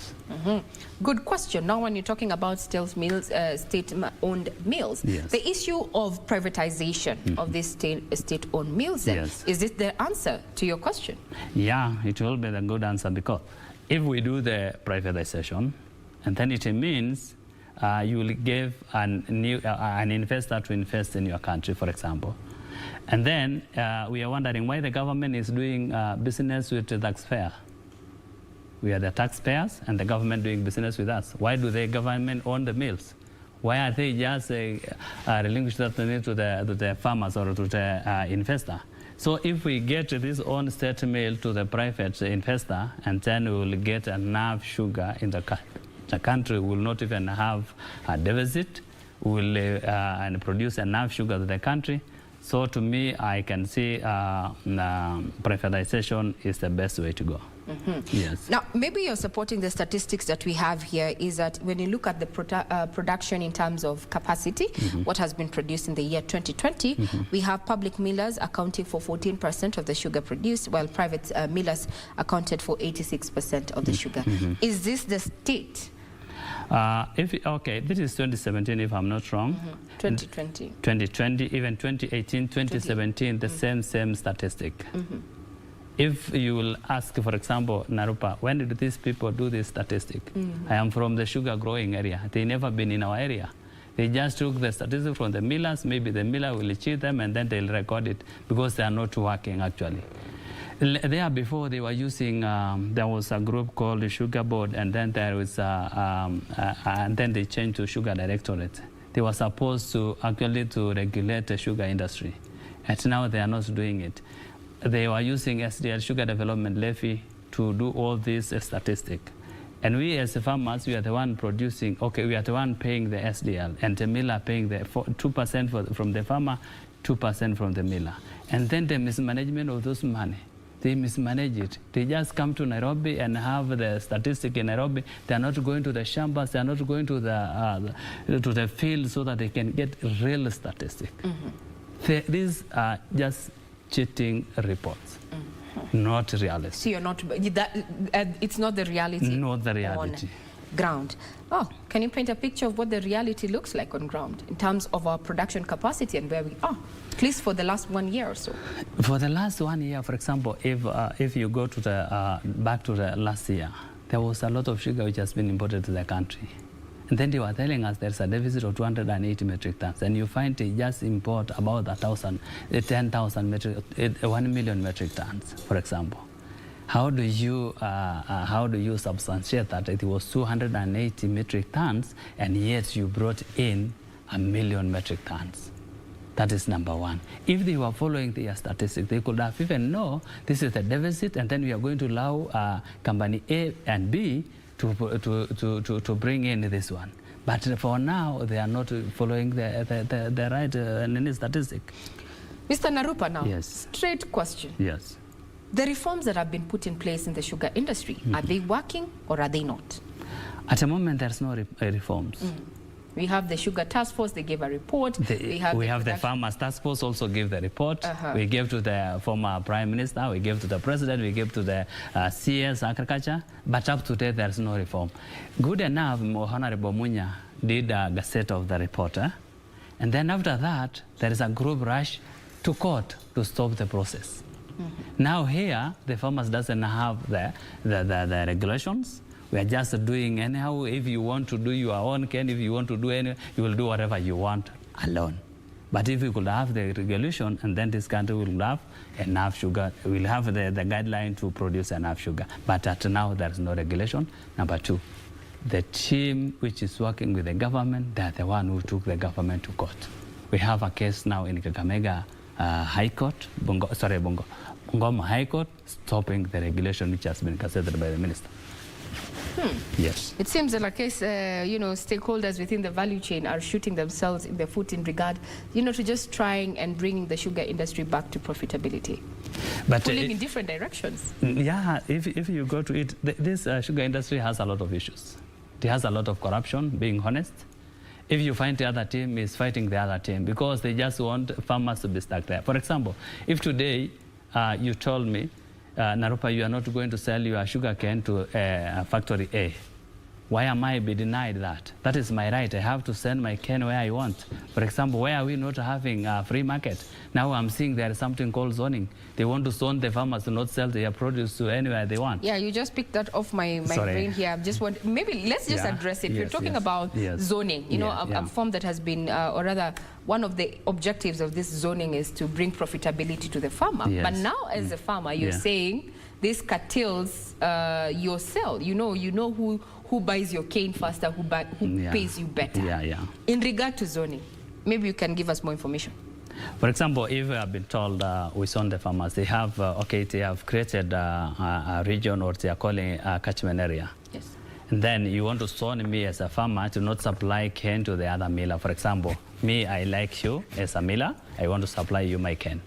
A: Good question. Now, when you're talking about state-owned mills,
P: yes.
A: the issue of privatization of these state-owned mills,
P: yes.
A: is this the answer to your question?
P: Yeah, it will be the good answer, because if we do the privatization, and then it means you will give an investor to invest in your country, for example. And then we are wondering why the government is doing business with the taxpayer. We are the taxpayers and the government doing business with us. Why do the government own the mills? Why are they just relinquish that money to the farmers or to the investor? So if we get this own state mill to the private investor, and then we will get enough sugar in the country will not even have a deficit, will and produce enough sugar to the country. So to me, I can see privatization is the best way to go. Yes.
A: Now, maybe you're supporting the statistics that we have here is that when you look at the production in terms of capacity, what has been produced in the year 2020, we have public millers accounting for 14% of the sugar produced, while private millers accounted for 86% of the sugar. Is this the state?
P: Okay, this is 2017, if I'm not wrong.
A: 2020.
P: 2020, even 2018, 2017, the same statistic. If you will ask, for example, Narupa, when did these people do this statistic? I am from the sugar growing area. They never been in our area. They just took the statistic from the millers. Maybe the miller will cheat them and then they'll record it because they are not working actually. There before they were using, there was a group called the Sugar Board, and then there was, and then they changed to Sugar Directorate. They were supposed to actually to regulate the sugar industry, and now they are not doing it. They were using SDL, Sugar Development Levy, to do all this statistic. And we as farmers, we are the one producing, okay, we are the one paying the SDL, and the miller paying the 2% from the farmer, 2% from the miller. And then the mismanagement of those money. They mismanage it. They just come to Nairobi and have the statistic in Nairobi. They are not going to the shambas. They are not going to the field so that they can get real statistic. These are just cheating reports, not reality.
A: So you're not it's not the reality.
P: Not the reality.
A: On ground. Oh, can you paint a picture of what the reality looks like on ground in terms of our production capacity and where we are, at least for the last 1 year or so?
P: For the last 1 year, for example, if you go to the back to the last year, there was a lot of sugar which has been imported to the country. And then they were telling us there's a deficit of 280 metric tons, and you find they just import about 10,000 metric, 1 million metric tons, for example. How do you substantiate that it was 280 metric tons and yet you brought in 1 million metric tons? That is number one. If they were following their statistics, they could have even know this is the deficit, and then we are going to allow company A and B to bring in this one. But for now, they are not following the right statistic.
A: Mr. Narupa, now,
P: yes.
A: Straight question.
P: Yes.
A: The reforms that have been put in place in the sugar industry, are they working or are they not?
P: At the moment, there's no reforms.
A: We have the Sugar Task Force, they gave a report.
P: We have the Farmers Task Force also gave the report. We gave to the former Prime Minister, we gave to the President, we gave to the CS Agriculture, but up to date there's no reform. Good enough, Honorable Munya did a gazette of the report. And then after that, there is a group rush to court to stop the process. Now here, the farmers doesn't have the regulations. We are just doing anyhow. If you want to do your own cane, if you want to do any, you will do whatever you want alone. But if we could have the regulation, and then this country will have enough sugar, we'll have the guideline to produce enough sugar. But at now, there's no regulation. Number two, the team which is working with the government, they're the one who took the government to court. We have a case now in Kakamega High Court, Bungoma High Court, stopping the regulation which has been gazetted by the minister. Yes.
A: It seems that, like, stakeholders within the value chain are shooting themselves in the foot in regard, to just trying and bringing the sugar industry back to profitability. But pulling in different directions.
P: Yeah, if you go to it, this sugar industry has a lot of issues. It has a lot of corruption, being honest. If you find the other team is fighting the other team because they just want farmers to be stuck there. For example, if today you told me, Narupa, you are not going to sell your sugar cane to factory A. Why am I be denied that? That is my right. I have to send my cane where I want. For example, why are we not having a free market? Now I'm seeing there is something called zoning. They want to zone the farmers to not sell their produce to anywhere they want.
A: Yeah, you just picked that off my brain here. I just want, maybe let's just address it. You're talking about zoning, a form that has been, or rather, one of the objectives of this zoning is to bring profitability to the farmer. But now as a farmer, you're saying this curtails your sale. You know who buys your cane faster, who pays you better. In regard to zoning, maybe you can give us more information.
P: For example, if we have been told we zone the farmers, they have they have created a region, or they are calling a catchment area.
A: Yes.
P: And then you want to zone me as a farmer to not supply cane to the other miller. For example, me, I like you as a miller, I want to supply you my cane.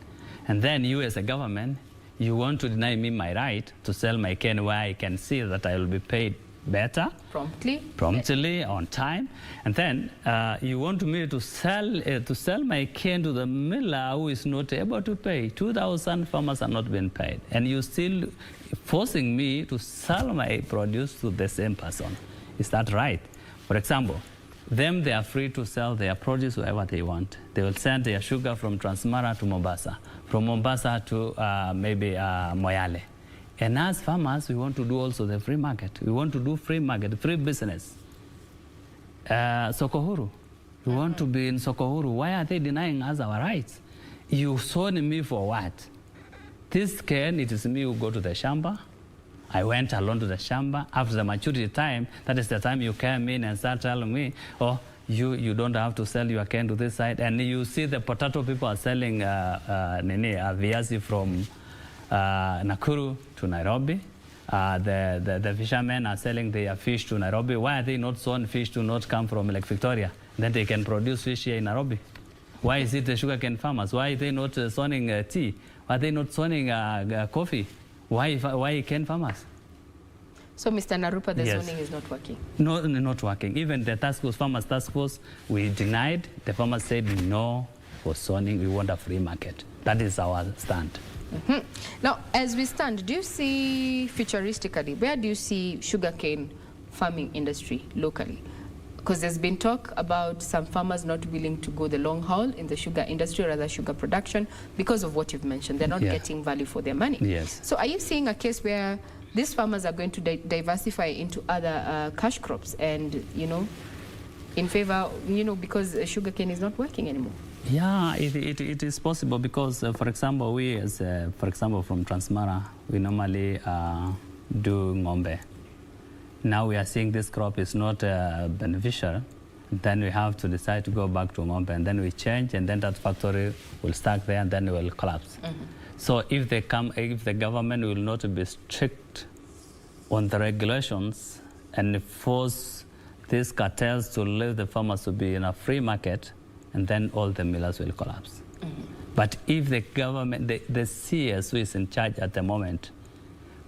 P: And then you as a government, you want to deny me my right to sell my cane where I can see that I will be paid better, promptly, on time, and then you want me to sell my cane to the miller who is not able to pay. 2,000 farmers are not being paid, and you still forcing me to sell my produce to the same person. Is that right? For example, they are free to sell their produce wherever they want. They will send their sugar from Transmara to Mombasa, from Mombasa to maybe Moyale. And as farmers, we want to do also the free market. We want to do free market, free business. Sokohuru, we want to be in Sokohuru. Why are they denying us our rights? You sold me for what? This cane, it is me who go to the shamba. I went alone to the shamba. After the maturity time, that is the time you came in and start telling me, oh, you don't have to sell your cane to this side. And you see the potato people are selling viazi from Nakuru to Nairobi. The fishermen are selling their fish to Nairobi. Why are they not selling fish to not come from Lake Victoria? Then they can produce fish here in Nairobi. Why is it the sugarcane farmers? Why are they not selling tea? Why are they not selling coffee? Why cane farmers?
A: So, Mr. Narupa, the zoning is not working?
P: No, not working. Even the task force, farmers task force, we denied. The farmers said no for zoning. We want a free market. That is our stand.
A: Now, as we stand, do you see futuristically, where do you see sugarcane farming industry locally? Because there's been talk about some farmers not willing to go the long haul in the sugar industry or rather sugar production because of what you've mentioned. They're not getting value for their money.
P: Yes.
A: So are you seeing a case where these farmers are going to diversify into other cash crops and, in favor, because sugarcane is not working anymore?
P: Yeah, it is possible because, for example, we as, for example, from Transmara, we normally do ng'ombe. Now we are seeing this crop is not beneficial. Then we have to decide to go back to ng'ombe, and then we change, and then that factory will start there, and then it will collapse. So if the government will not be strict on the regulations and force these cartels to leave the farmers to be in a free market, and then all the millers will collapse. But if the government, the CS who is in charge at the moment,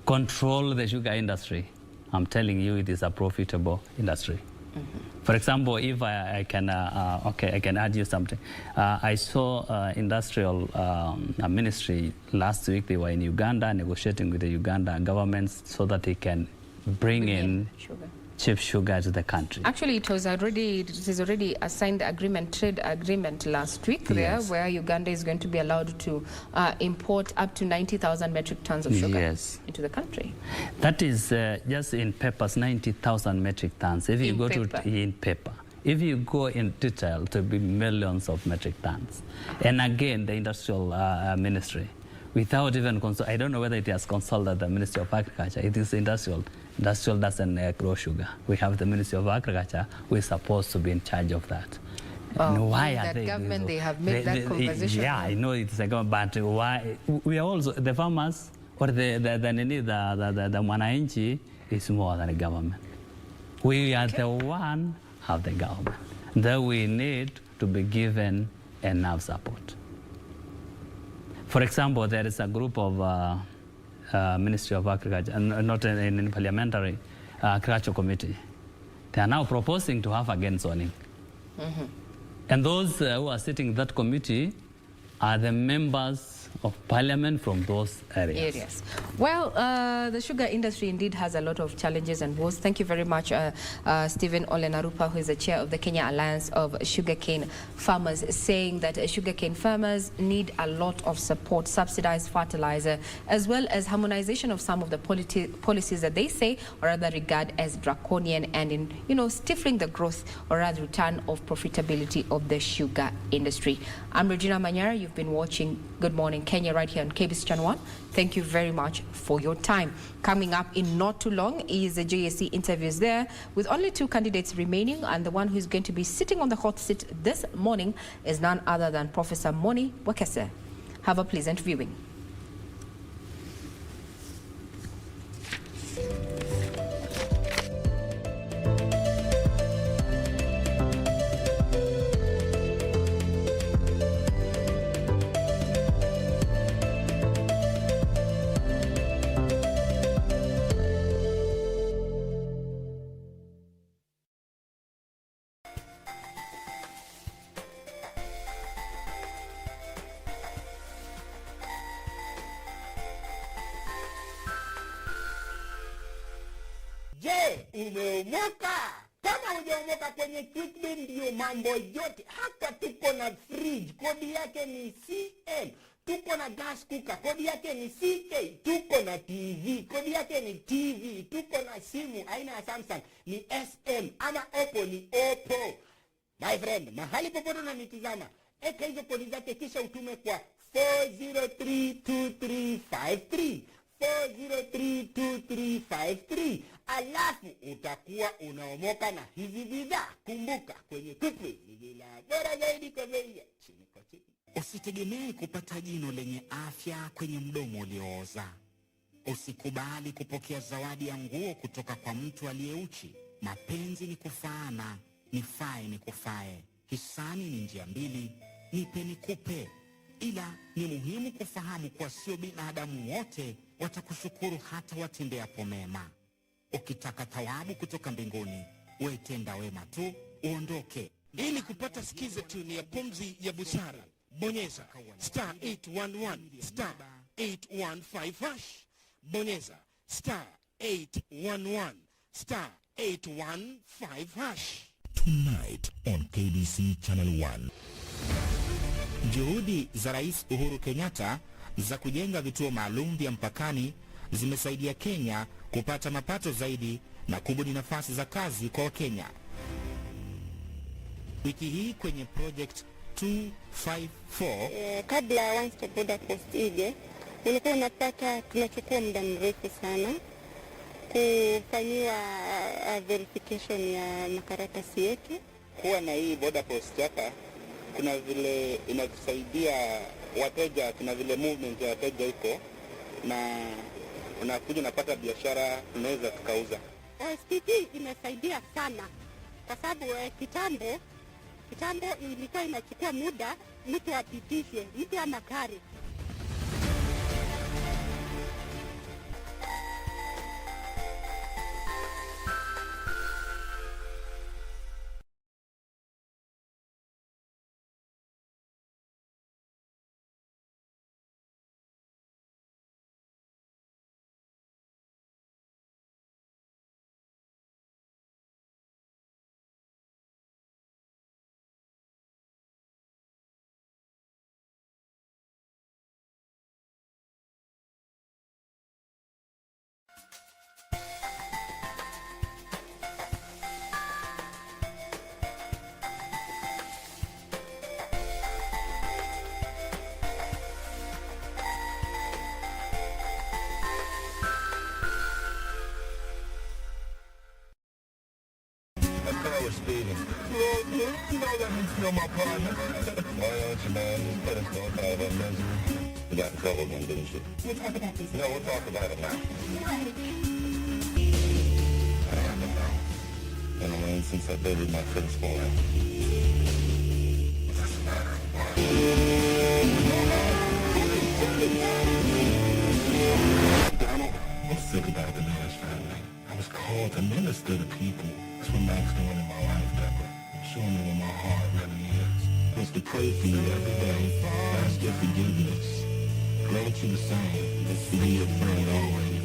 P: control the sugar industry, I'm telling you, it is a profitable industry. For example, if I can add you something. I saw industrial ministry last week. They were in Uganda negotiating with the Uganda government so that they can bring in cheap sugar to the country.
A: Actually, it is already a signed trade agreement last week there, where Uganda is going to be allowed to import up to 90,000 metric tons of sugar into the country.
P: That is just in papers, 90,000 metric tons. If you go in paper. If you go in detail, to be millions of metric tons. And again, the industrial ministry, without even I don't know whether it has consulted the Ministry of Agriculture. It is industrial. Industrial doesn't grow sugar. We have the Ministry of Agriculture who is supposed to be in charge of that. And why are they?
A: Government, they have made that conversation.
P: Yeah, I know it's a government, but why? We are also, the farmers or the mwananchi is more than a government. We are the one of the government. That we need to be given enough support. For example, there is a group of Ministry of Agriculture, not in parliamentary agriculture committee. They are now proposing to have again zoning. And those who are sitting in that committee are the members of parliament from those areas.
A: Well, the sugar industry indeed has a lot of challenges and woes. Thank you very much, Stephen Ole Narupa, who is the chair of the Kenya Alliance of Sugarcane Farmers, saying that sugarcane farmers need a lot of support, subsidized fertilizer, as well as harmonization of some of the policies that they say or rather regard as draconian and in, stifling the growth or rather return of profitability of the sugar industry. I'm Regina Manyara. You've been watching Good Morning Kenya right here on KBC Channel 1. Thank you very much for your time. Coming up in not too long is the JSC interviews there with only 2 candidates remaining, and the one who is going to be sitting on the hot seat this morning is none other than Professor Moni Wekese. Have a pleasant viewing.
E: Je, umeomoka? Kama hujaomoka kwenye Quickbit ndio mambo yote. Hapa tuko na fridge, kodi yake ni CM. Tuko na gas cooker, kodi yake ni CK. Tuko na TV, kodi yake ni TV. Tuko na simu aina ya Samsung ni SM, ama Oppo ni Oppo. My friend, mahali popote unanitazama, eka hizo kodi zake kisha utume kwa 4032353. 4032353. Alafu utakuwa unaomoka na hizi bidhaa. Kumbuka, kwenye Quickbit ni la bora zaidi kwa bei ya chini kwa chini.
M: Usitegemee kupata jino lenye afya kwenye mdomo uliooza. Usikubali kupokea zawadi ya nguo kutoka kwa mtu aliyeuchi. Mapenzi ni kufaana, nifae ni kufae. Hisani ni njia mbili, nipe nikupe. Ila ni muhimu kufahamu kwa sio binadamu wote watakushukuru hata watendeapo mema. Ukitaka thawabu kutoka mbinguni, wewe tenda wema tu uondoke.
Q: Ili kupata skiza tune ya pumzi ya busara, bonyeza star 811 star 815 hash. Bonyeza star 811 star 815 hash.
M: Tonight on KBC Channel 1. Juhudi za Rais Uhuru Kenyatta za kujenga vituo maalum vya mpakani zimesaidia Kenya kupata mapato zaidi na kubuni nafasi za kazi kwa Wakenya. Wiki hii kwenye project 254
N: kabla one stop border post ije, ulikuwa unapata tunachukua muda mrefu sana kufanyiwa verification ya makaratasi yetu.
O: Kuwa na hii border post hapa kuna vile inatusaidia wateja, kuna vile movement ya wateja huko, na unakuja unapata biashara tunaweza tukauza.
R: SPT imesaidia sana kwa sababu kitambo ilikuwa inachukua muda mtu apitishe mtu ana gari.
G: Speeding. You know that means you're my partner. Why don't you, man? Just put us all kind of a misery. You got in trouble then, didn't you?
R: We'll talk about this.
G: No, we'll talk about it now.
R: Go ahead.
G: I have it now.
O: pain since I buried my first boy. I'm sick about the Norris family. I was called to minister to people. That's what Mac's doing in my life, Deborah. Showing me where my heart really is. Was to pray for you every day. Ask your forgiveness. Grow to the same. Be your friend always.